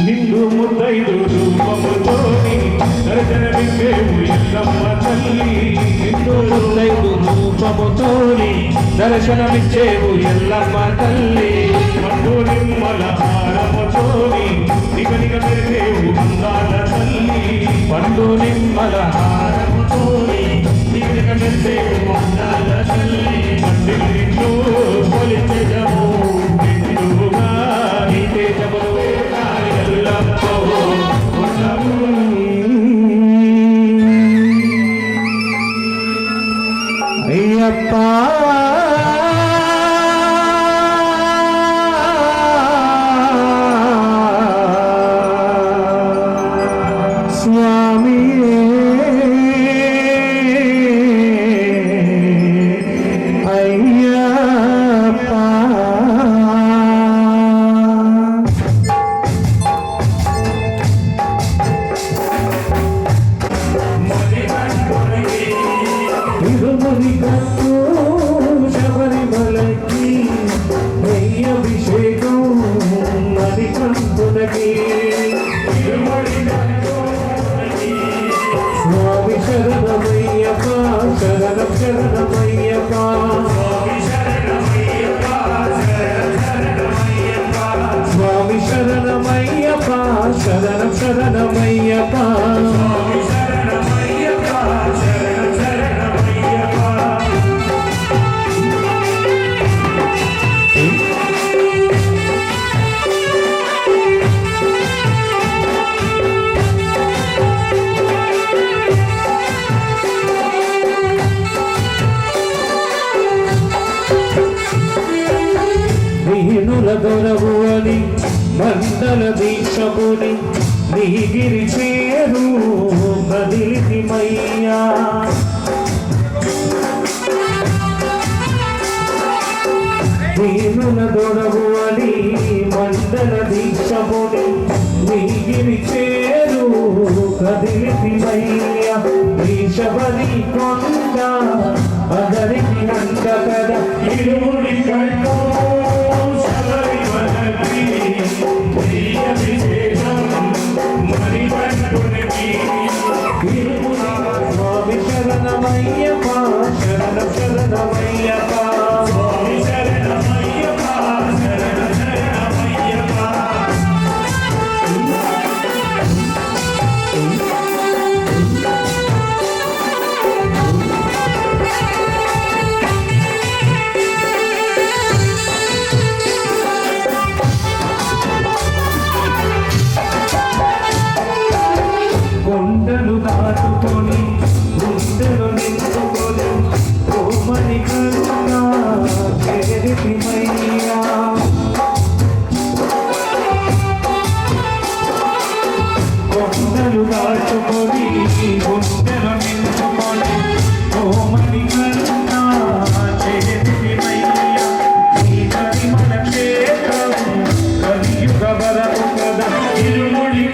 నిండు ముద్దైదు రూపముతోని దర్శనమిచ్చేవు ఎల్లమ్మ తల్లి నిండు ముద్దైదు రూపముతోని దర్శనమిచ్చేవు ఎల్లమ్మ తల్లి పండు నిమ్మల హారముతోని నిగనిగ మెరిసేవు అందాల తల్లి పండు నిమ్మల హారముతోని నిగనిగ మెరిసేవు అందాల తల్లి పండి నిన్ను కొలిచెదము నిండుగా నీ తేజములు అయ్యప్ప స్వామి అయ్యప్ప శబరిమలకి అభిషేకం నది కంపునకి స్వామి శరణమయ్యప్ప శరణం శరణమయ్యప్ప స్వామి శరణమయ్యప్ప శరణం శరణమయ్యప్ప దీనుల దొరవు అని మండల దీక్షకుని నీగిరి చేరు కదిలితిమయ్యా మన్నుల దొడవు అని మండల దీక్షముని నీగిరి చేరు కదిలితివయ్య ఈశబలి కొండ అదరికి నంద కద ఇరుముడి కట్టో శబరిమలకి ప్రియ విశేషం మణికంఠునికి ఇరుముడి స్వామి శరణమయ్యప్ప శరణ శరణమయ్యప్ప స్వామి శరణమయ్యప్ప శరణ శరణమయ్యప్ప కొండలు దాటుకొని గుండెలు నింపుకొని కోమని కన్నా చేరితిమయ్యా కొండలు దాటుకొని గుండెలు నింపుకొని కోమని కన్నా చేరితిమయ్యా ఈ కరిమల క్షేత్రం కలియుగ వరకు కదా ఇరుముడి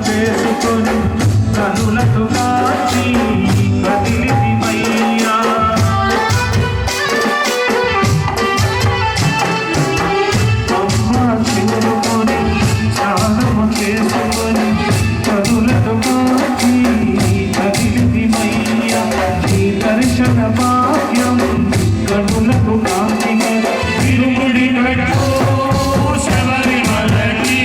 చేసుకొని కనులకు కాచి కదిలితిమయ్యా అమ్మ చేసుకొని స్నానము చేసుకొని కనులకు కాచి కదిలితిమయ్యా ఈ దర్శన భాగ్యం కనులకు కాచి తిరుముడి కట్టో శబరిమలకి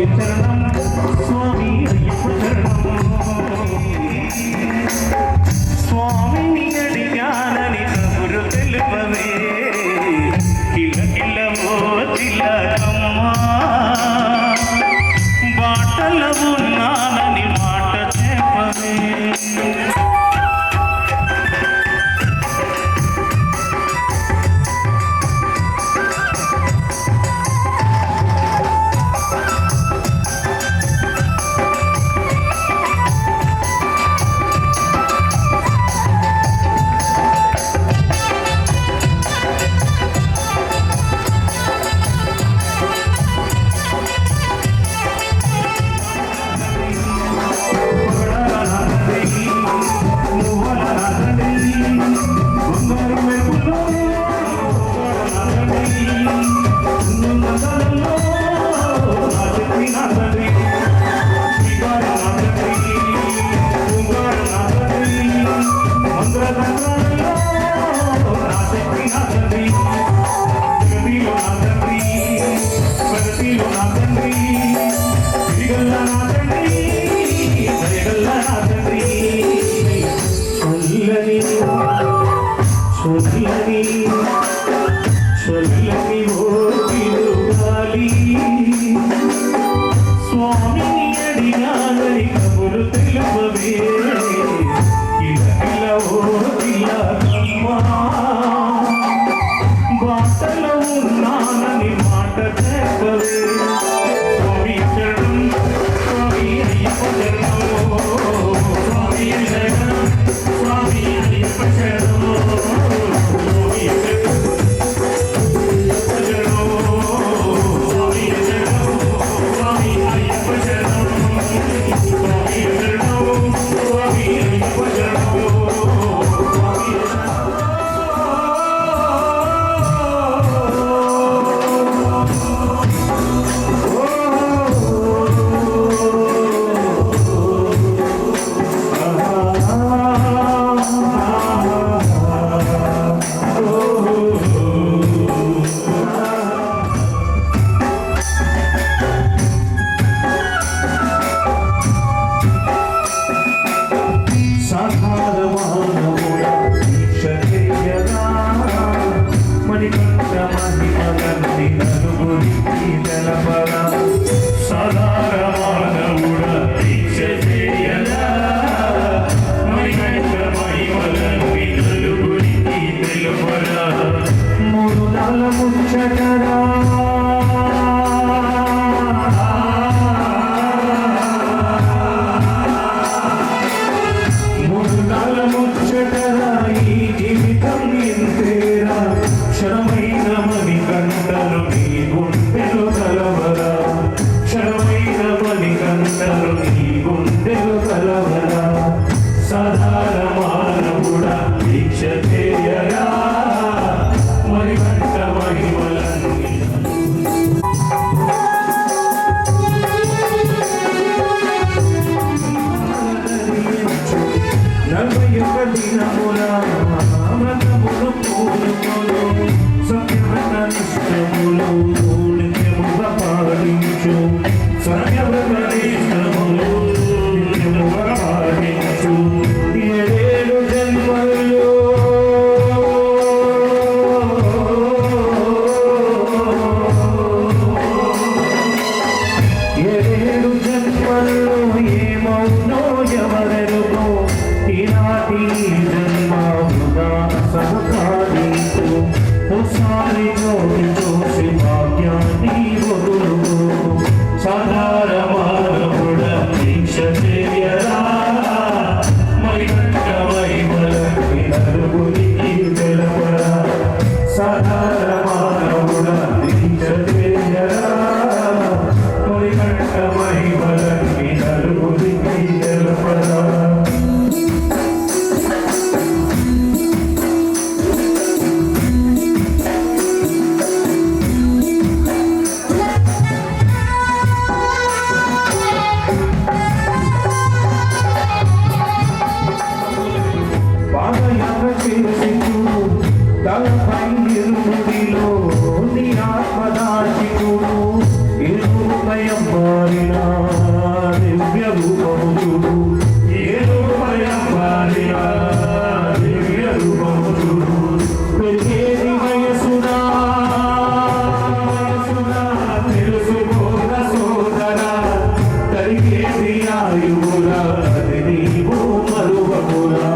శరణం స్వామి అయ్యప్ప శరణం ఉన్నానని మాట చెప్పవే చల్లని ఓపిలు గాలి స్వామిని అడిగానని కబురు తెలుపవే ఇలా ఓ పిల్లమ్మా బాటలో ఉన్నానని మాట చెప్పవే స్వామి శరణం స్వామి అయ్యప్ప శరణం స్వామి శరణం స్వామి అయ్యప్ప శరణం Thank you. ఆయువురా అది నీవు మరువమురా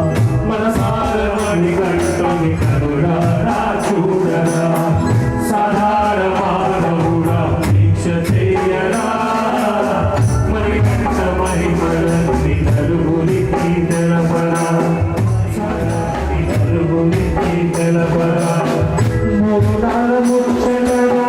మనసార మణికంఠుని కనులారా చూడరా సాధారణ మానవుడా దీక్ష చేయరా మణికంఠ మహిమలన్నీ నలుగురికి తెలపరా నలుగురికి తెలపరా మూడాల ముచ్చటరా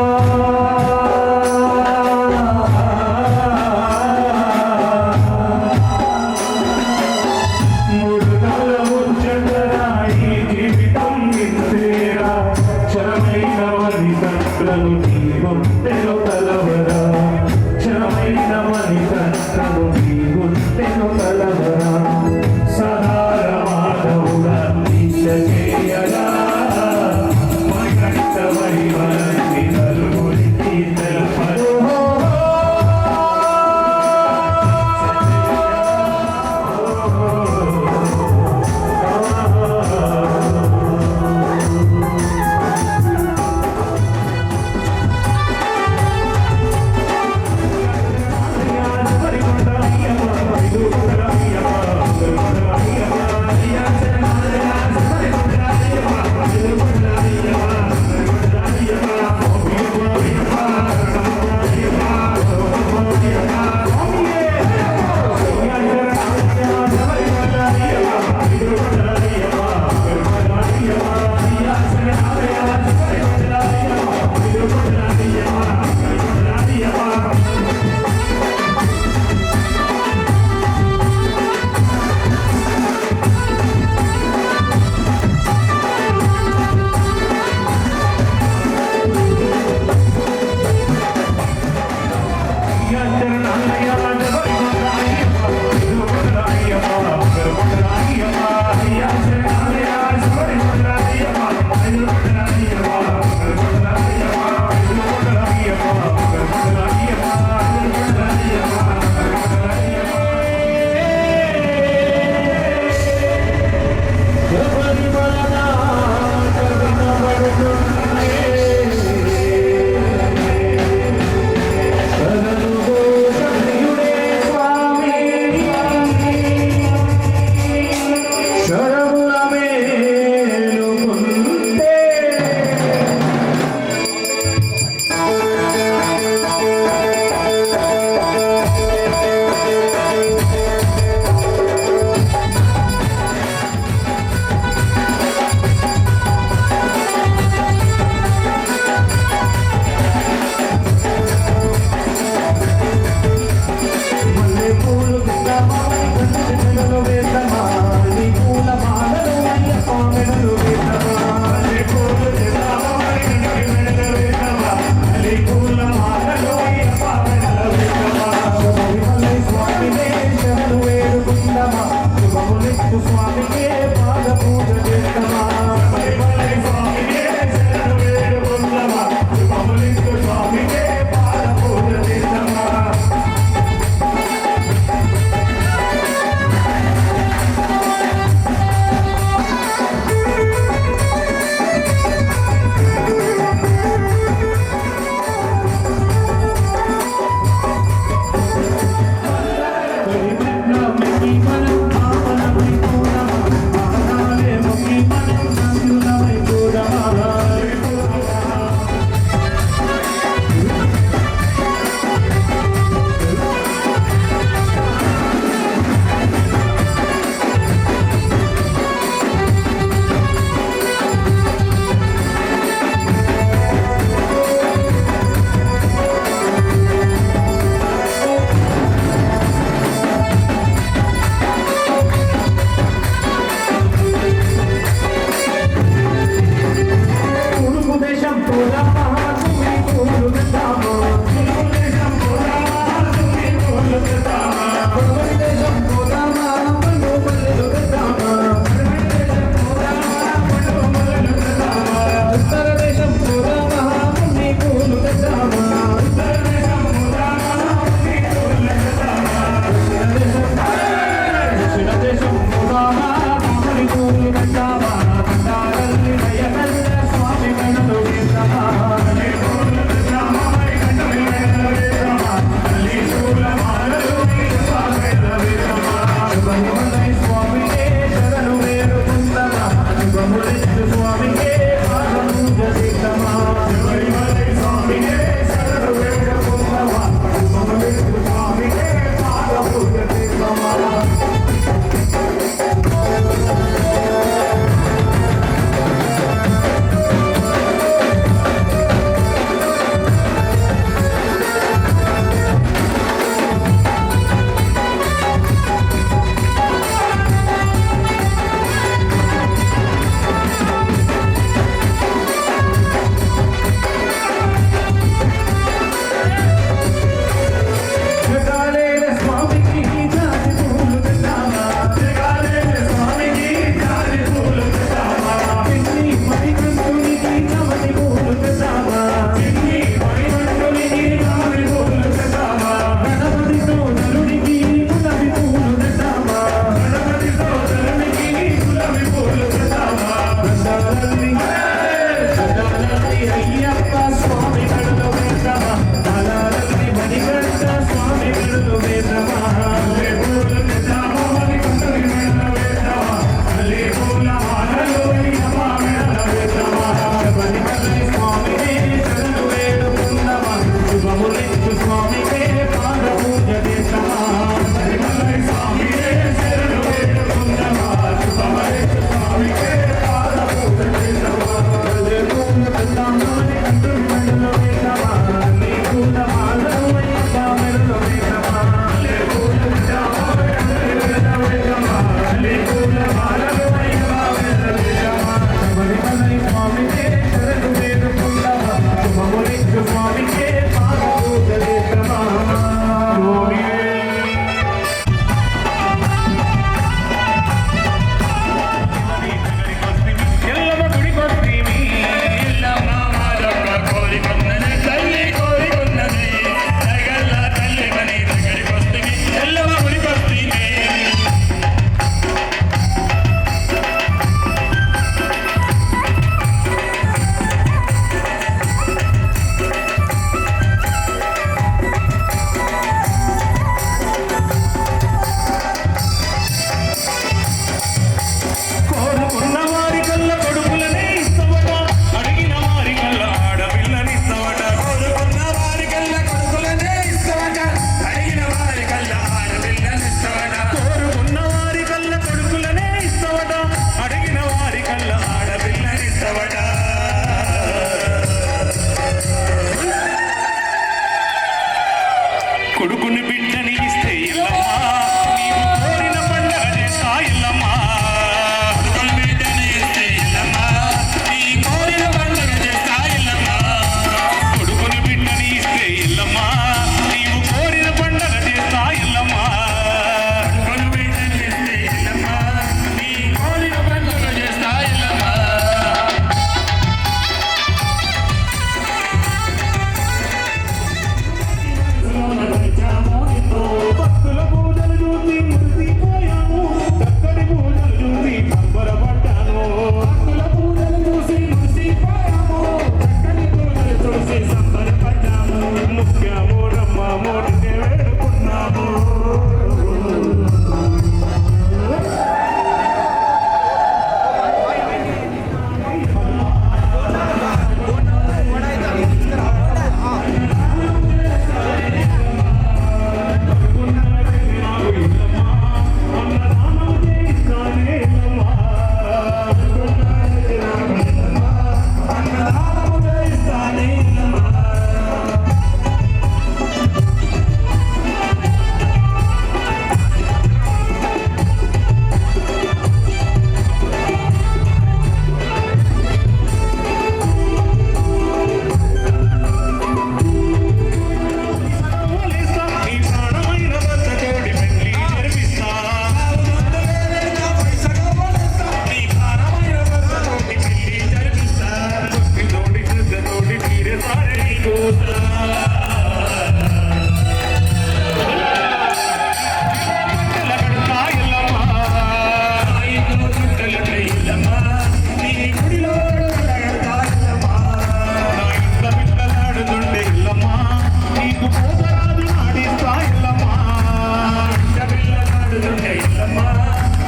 కొలుతుంటే ఎల్లమ్మ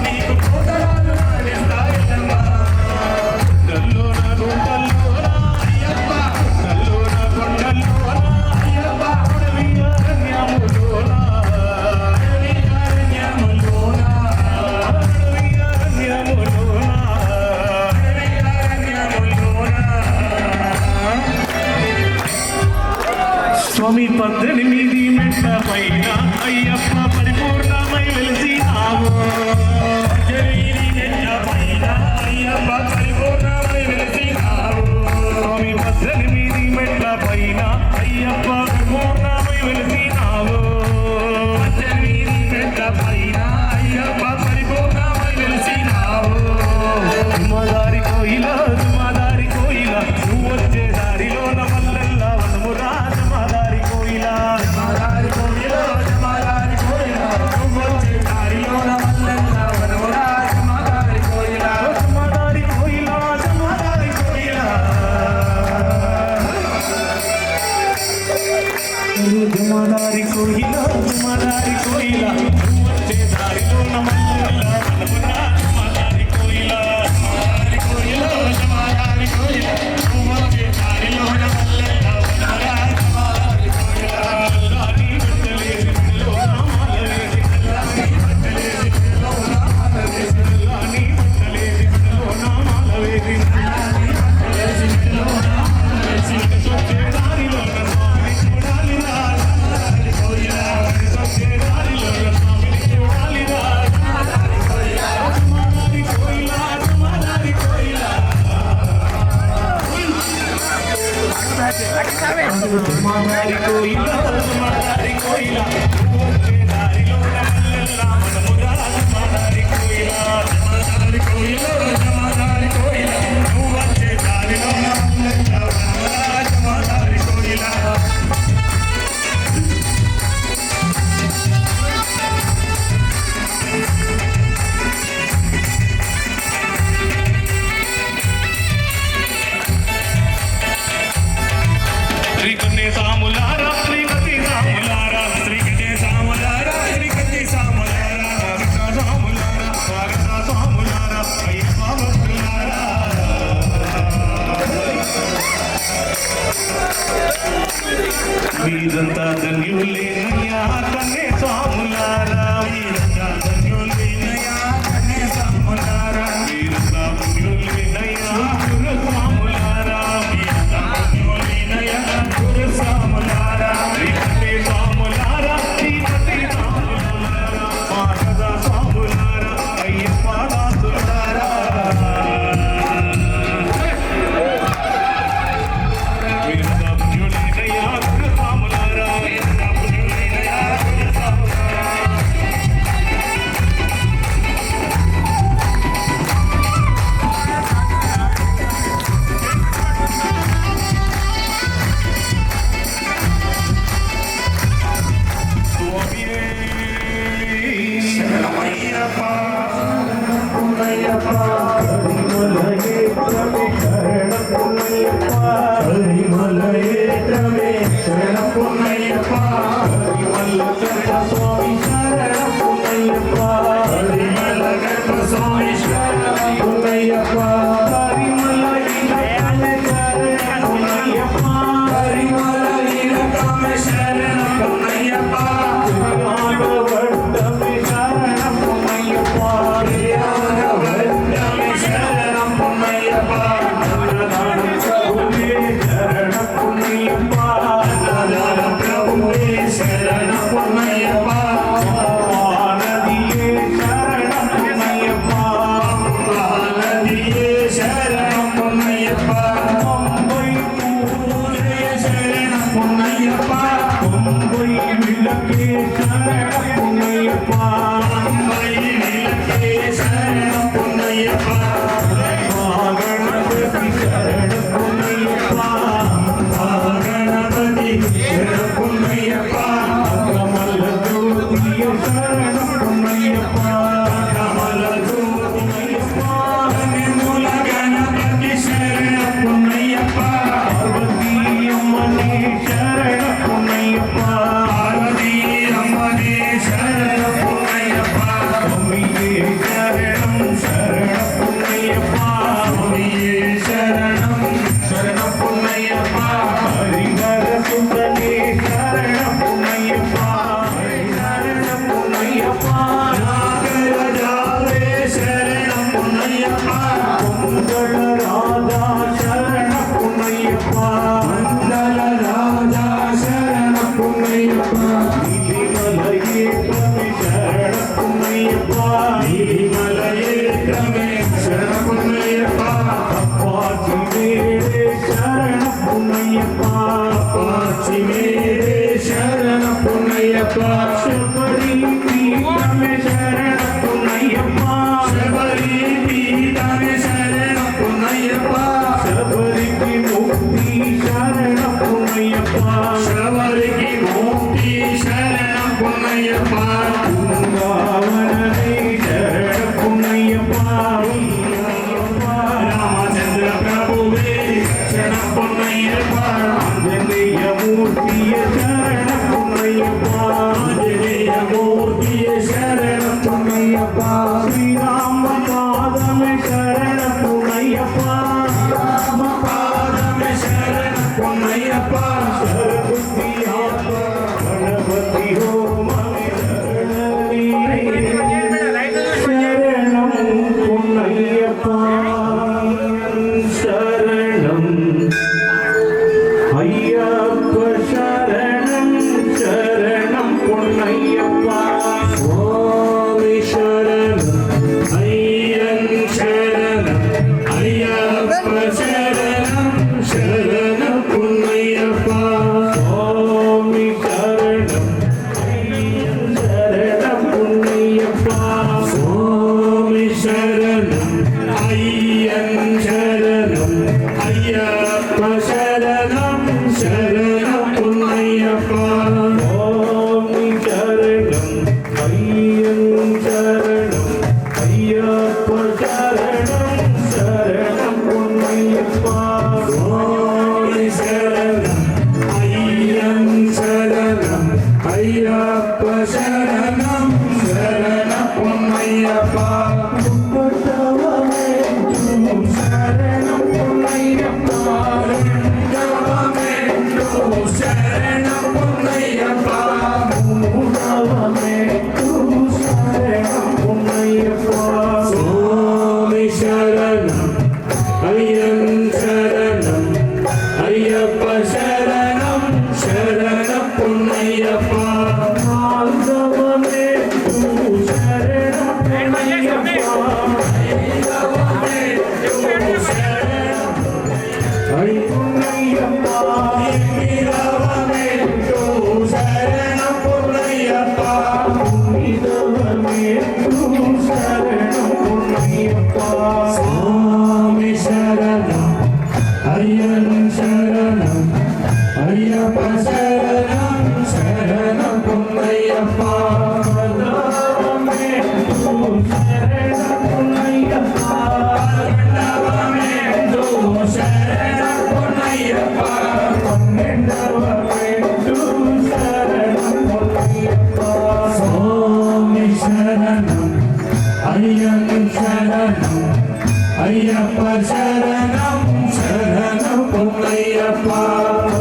నీకు కోటరాలు నాడెందా ఎల్లమ్మ గల్లోన గుంటల్లోన అయ్యప్ప గల్లోన కొండల్లోన అయ్యప్ప అడవియారణ్యములోన స్వామి 18 మెట్ల పైన అయ్యప్ప పరిపూర్ణమై వెలిసినావు 18 మెట్ల పైన అయ్యప్ప పరిపూర్ణమై వెలిసినావు స్వామి 18 మెట్ల పైన అయ్యప్ప పరిపూర్ణమై వెలిసినావు 18 మెట్ల పైన అయ్యప్ప పరిపూర్ణమై వెలిసినావు దుమాదారి కోయిల నువ్వు వచ్చే దారిలోన మల్లెల్ల వనమురా జమాదారి కోయిల నువ్వు వచ్చే దారిలోన మల్లెల్ల వనమురా జమాదారి కోయిల జమాదారి కోయిల నువ్వు వచ్చే దారిలోన మల్లెల్ల వనమురా జమాదారి కోయిల జమాదారి కోయిల నువ్వు వచ్చే దారిలోన మల్లెల్ల వనమురా జమాదారి కోయిల నువ్వు వచ్చే దారిలోన మల్లెల్ల వనమురా జమాదారి కోయిల శ్రీకృష్ణ సాములారా శ్రీకృష్ణ సాములారా శ్రీకృష్ణ సాములారా శ్రీకృష్ణ సాములారా స్వాగత సాములారా అయ్యప్ప భక్తులారా మీరంతా ధన్యులేనయ్యా కన్నే సాములారా మీరంతా ధన్యులేనయ్యా కన్నే సాములారా మీరంతా ధన్యులేనయ్యా గురు సాములారా మీరంతా ధన్యులేనయ్యా గురు సాములారా శ్రీకృష్ణ సాములారా శ్రీకృష్ణ సాములారా స్వాగత సాములారా అయ్యప్ప దాసులారా మీరంతా ధన్యులేనయ్యా గురు సాములారా మీరంతా ధన్యులేనయ్యా గురు సాములారా శరణం అయ్యప్ప శరణం శరణం పొన్నయ్యప్ప స్వామి శరణం అయ్యప్ప శరణం అయ్యప్ప శరణం శరణం పొన్నయ్యప్ప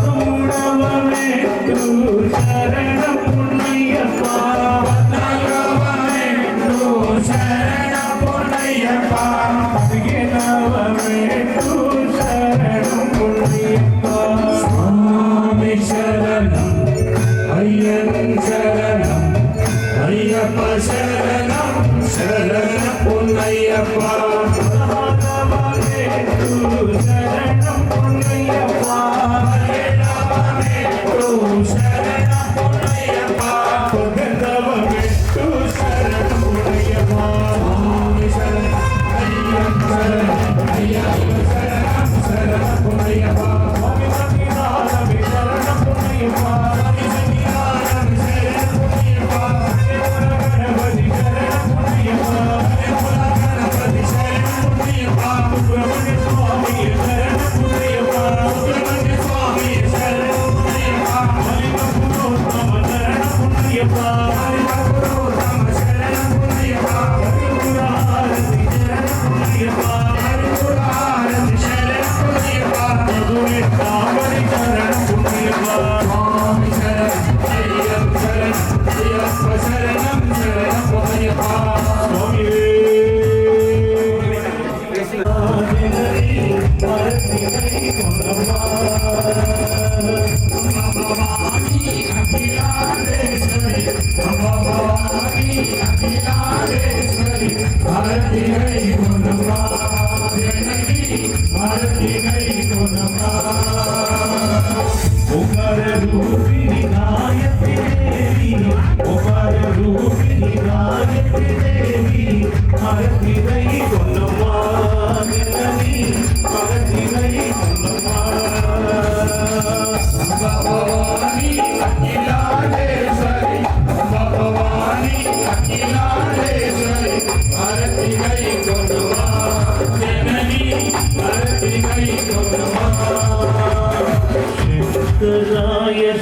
మూడవ మెట్టు శరణం పొన్నయ్యప్ప పద్నాలుగవ మెట్టు శరణం పొన్నయ్యప్ప పదిహేనవ మెట్టు శరణం పొన్నయ్యప్ప స్వామి శరణం అయ్యప్ప శరణం అయ్యప్ప శరణం శరణం పొన్నయ్యప్ప శరణం పొన్నయ్యప్ప శరణం పొన్నయ్యప్ప పద్దవ మెట్టు శరణం పొన్నయ్యప్ప అయ్యప్ప శరణం అయ్యప్ప శరణం శరణం పొన్నయ్యప్ప శరణం పొన్నయ్యప్ప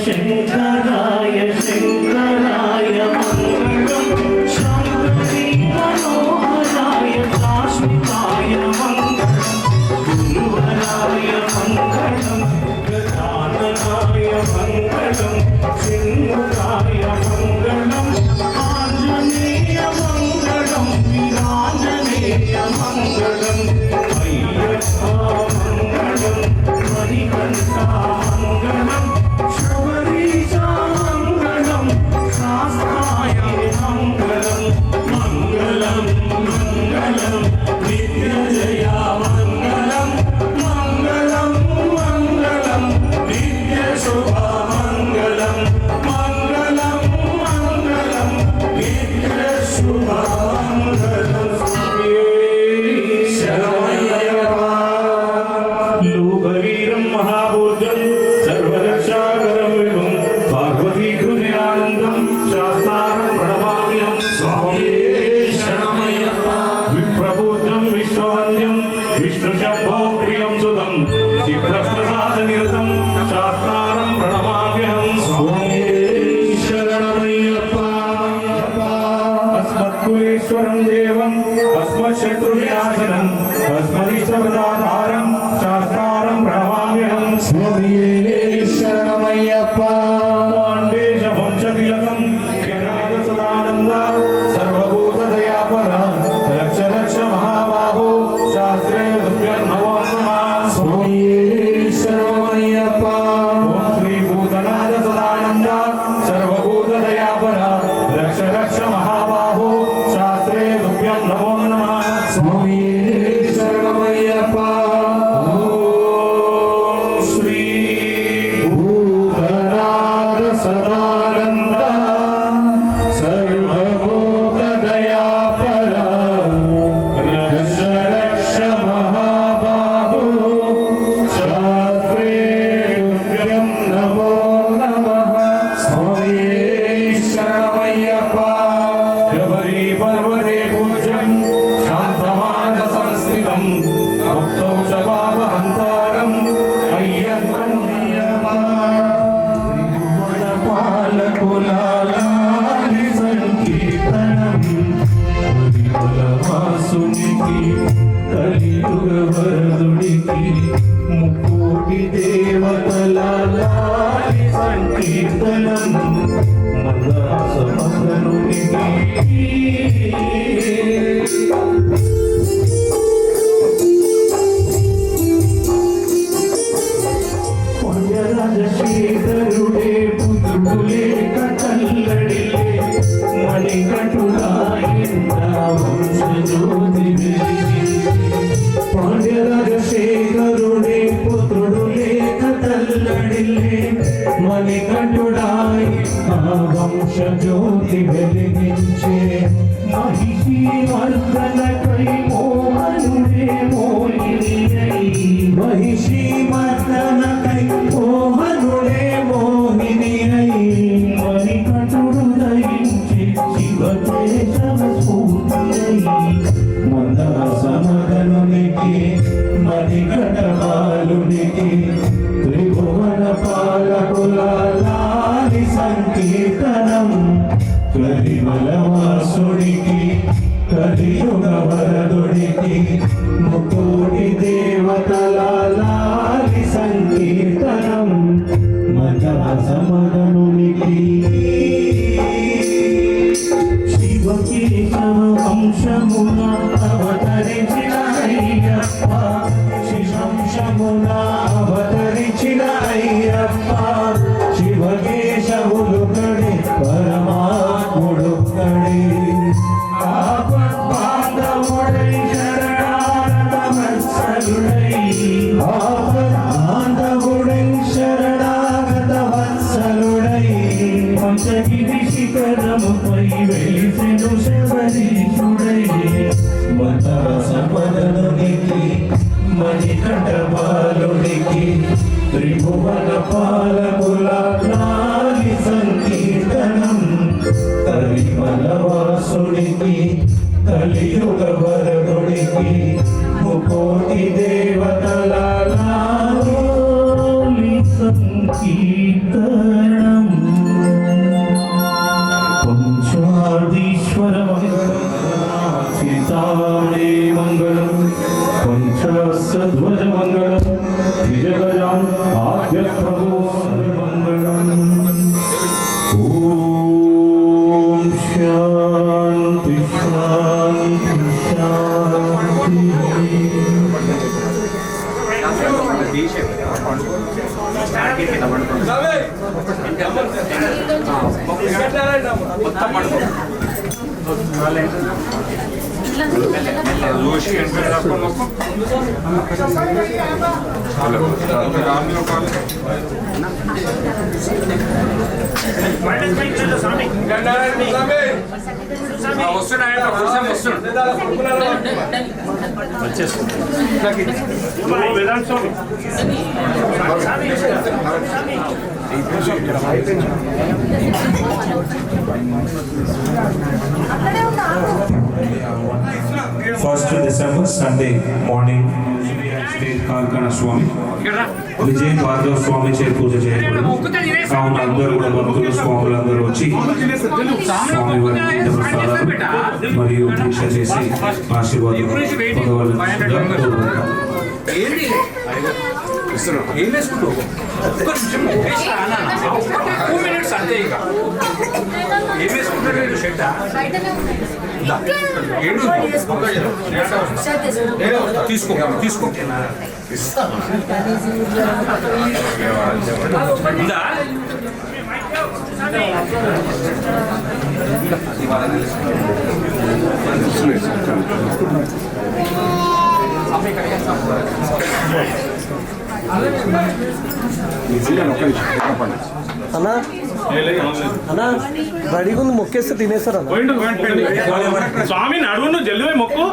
శంకరాయ శంకరాయ మంగళం శంకరీ మనోహరాయ కాశ్మీరాయ మంగళం గురువరాయ మంగళం గజాననాయ మంగళం సింహురాయ మంగళం ఆంజనేయ మంగళం వీరాంజనేయ మంగళం అయ్యప్ప మంగళం మణికంఠ మంగళం మంగళం శాస్త్రాయ మంగళం మంగళం మంగళం నిత్యజయ మంగళం మంగళం మంగళం నిత్య శుభ మంగళం మంగళం మంగళం నిత్య శుభ మంగళం శరణమయ్యప్ప లోకవీరం మహాభోజం సర్వరక్షాకరం విభం పార్వతీ హృదయానందం శాస్త్రారం ప్రణమామ్యం స్వామి శరణమయ్యప్ప విప్రభూతం విశ్వవంద్యం విష్ణుశంభో ప్రియం సుతం సిద్ధప్రసాద నిరతం శాస్త్రారం ప్రణమామ్యం స్వామి శరణమయ్యప్ప అస్మత్కులేశ్వరం దేవం అస్మశత్రువినాశనం అస్మదిష్టపదాధారం శాస్త్రారం ప్రణమామ్యం స్వామి శరణమయ్యప్ప మాండేశ వంశతిలకం కిరాత సదానంద సర్వభూత దయాపర రక్ష రక్ష మహాబాహో శాస్త్రే నమో నమః స్వామి శరణమయ్యప్ప ఓం శ్రీ భూతనాథ సదానంద సర్వభూత దయాపర రక్ష రక్ష మహాబాహో శాస్త్రే నమో నమః స్వామి శరణమయ్యప్ప సదానంద సర్వభూత దయాపర రక్ష రక్ష మహాబాహు శాస్త్రే నమో జ్యోతి వెలిగించే మహిషి మర్దనకై మోహనుడే మోహినియై మహిషి మర్దనకై మోహనుడే మోహినియై మణికటుడు దయించి శివకేశవ స్ఫూర్తియై సమగనునికి మణికటమాలునికి త్రిభువన పాలకుల లాలి సంకీర్తనం కలిమలవాసుడికి కలియుగ వరదుడికి ముకోటి దేవతల లాలి సంకీర్తనం మదన సమగనునికి శివకేశవ వంశమున అవతరించిన అయ్యప్ప శిశంశమున అవతరించిన అయ్యప్ప శివకేశవులు కడే పరమాత్ముడు కడే ఆపద్బాంధవుడై శరణాగత వత్సలుడై ఆపద్బాంధవుడై శరణాగత వత్సలుడై పంచగిరి శిఖరముపై వెలిసెను శబరీశుడై మతవ సంపదనునికి మణికంఠబాలునికి త్రిభువన పాలకుల లాలి సంకీర్తనం కలిమలవాసుడికి కలియుగ వరదుడికి ముకోటి దేవతల లాలి సంకీర్తనం పంచాదీశ్వర సీతాడే మంగళం పంచాసధ్వజ మంగళం త్రిజగజాం ఆద్య ప్రభో మంగళం ఓం శాంతి శాంతి శాంతి First December Sunday morning, Sri Kalkana Swami, Vijay Bhadra Swami చే పూజ చేయబడింది. కావున అందరూ కూడా భక్తులు స్వాములందరూ వచ్చి స్వామి వారికి తీర్థ ప్రసాదాలు మరియు దీక్ష చేసి ఆశీర్వాదం పొందవలసిందిగా కోరుకుంటున్నాం. ఏం వేసుకుంటావు ఒక్క నిమిషం టూ మినిట్స్ అంతే ఇక ఏం వేసుకుంటాడు షెడ్ తీసుకో తీసుకో ఉందా అన్నా అన్నా రెడీగా ఉంది మొక్కేస్తే తినేస్తారు అన్న స్వామి నడువు జల్లు మొక్కు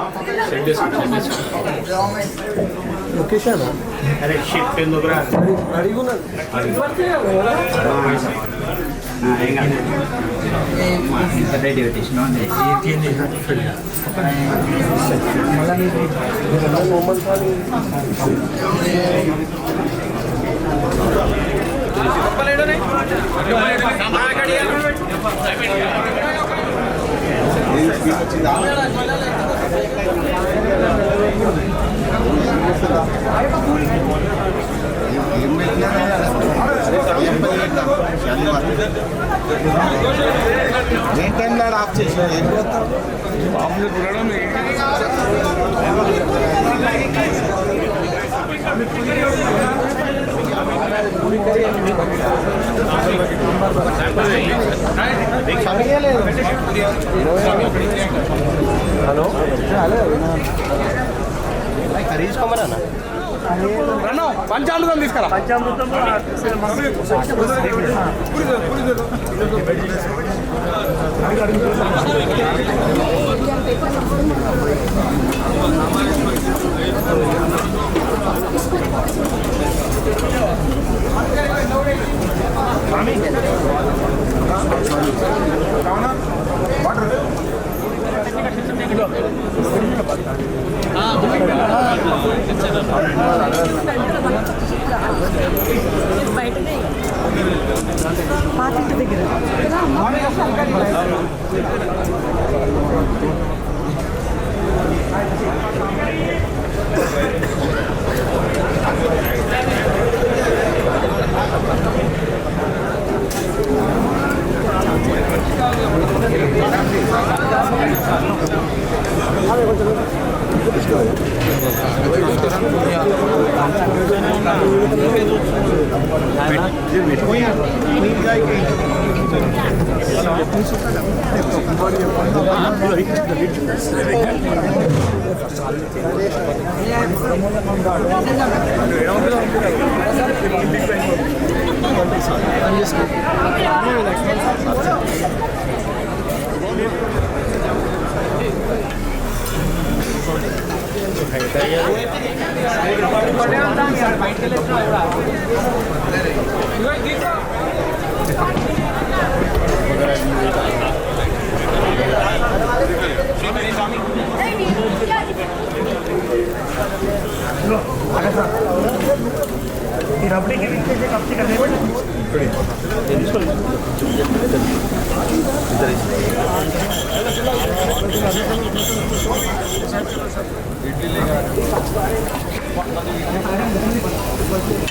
మొక్కేసానా అరే షిట్ ఎందుకురా రెడీగా ఉన్నది ఏ టైంలో ఆఫ్ చేసిన ఏం పోతాం మామూలు చూడడం హలో హలో తీసుకోమన్నా పంచామృతం తీసుకురా. పాతింటి దగ్గర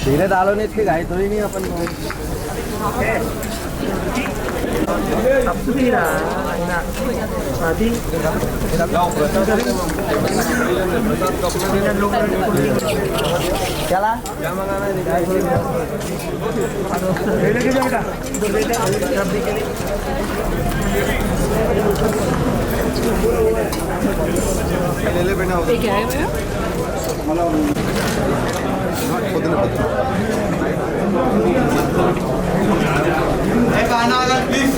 धीरे डालो नहीं इसकी गाय तो ही नहीं अपन को चला ప్లీజ్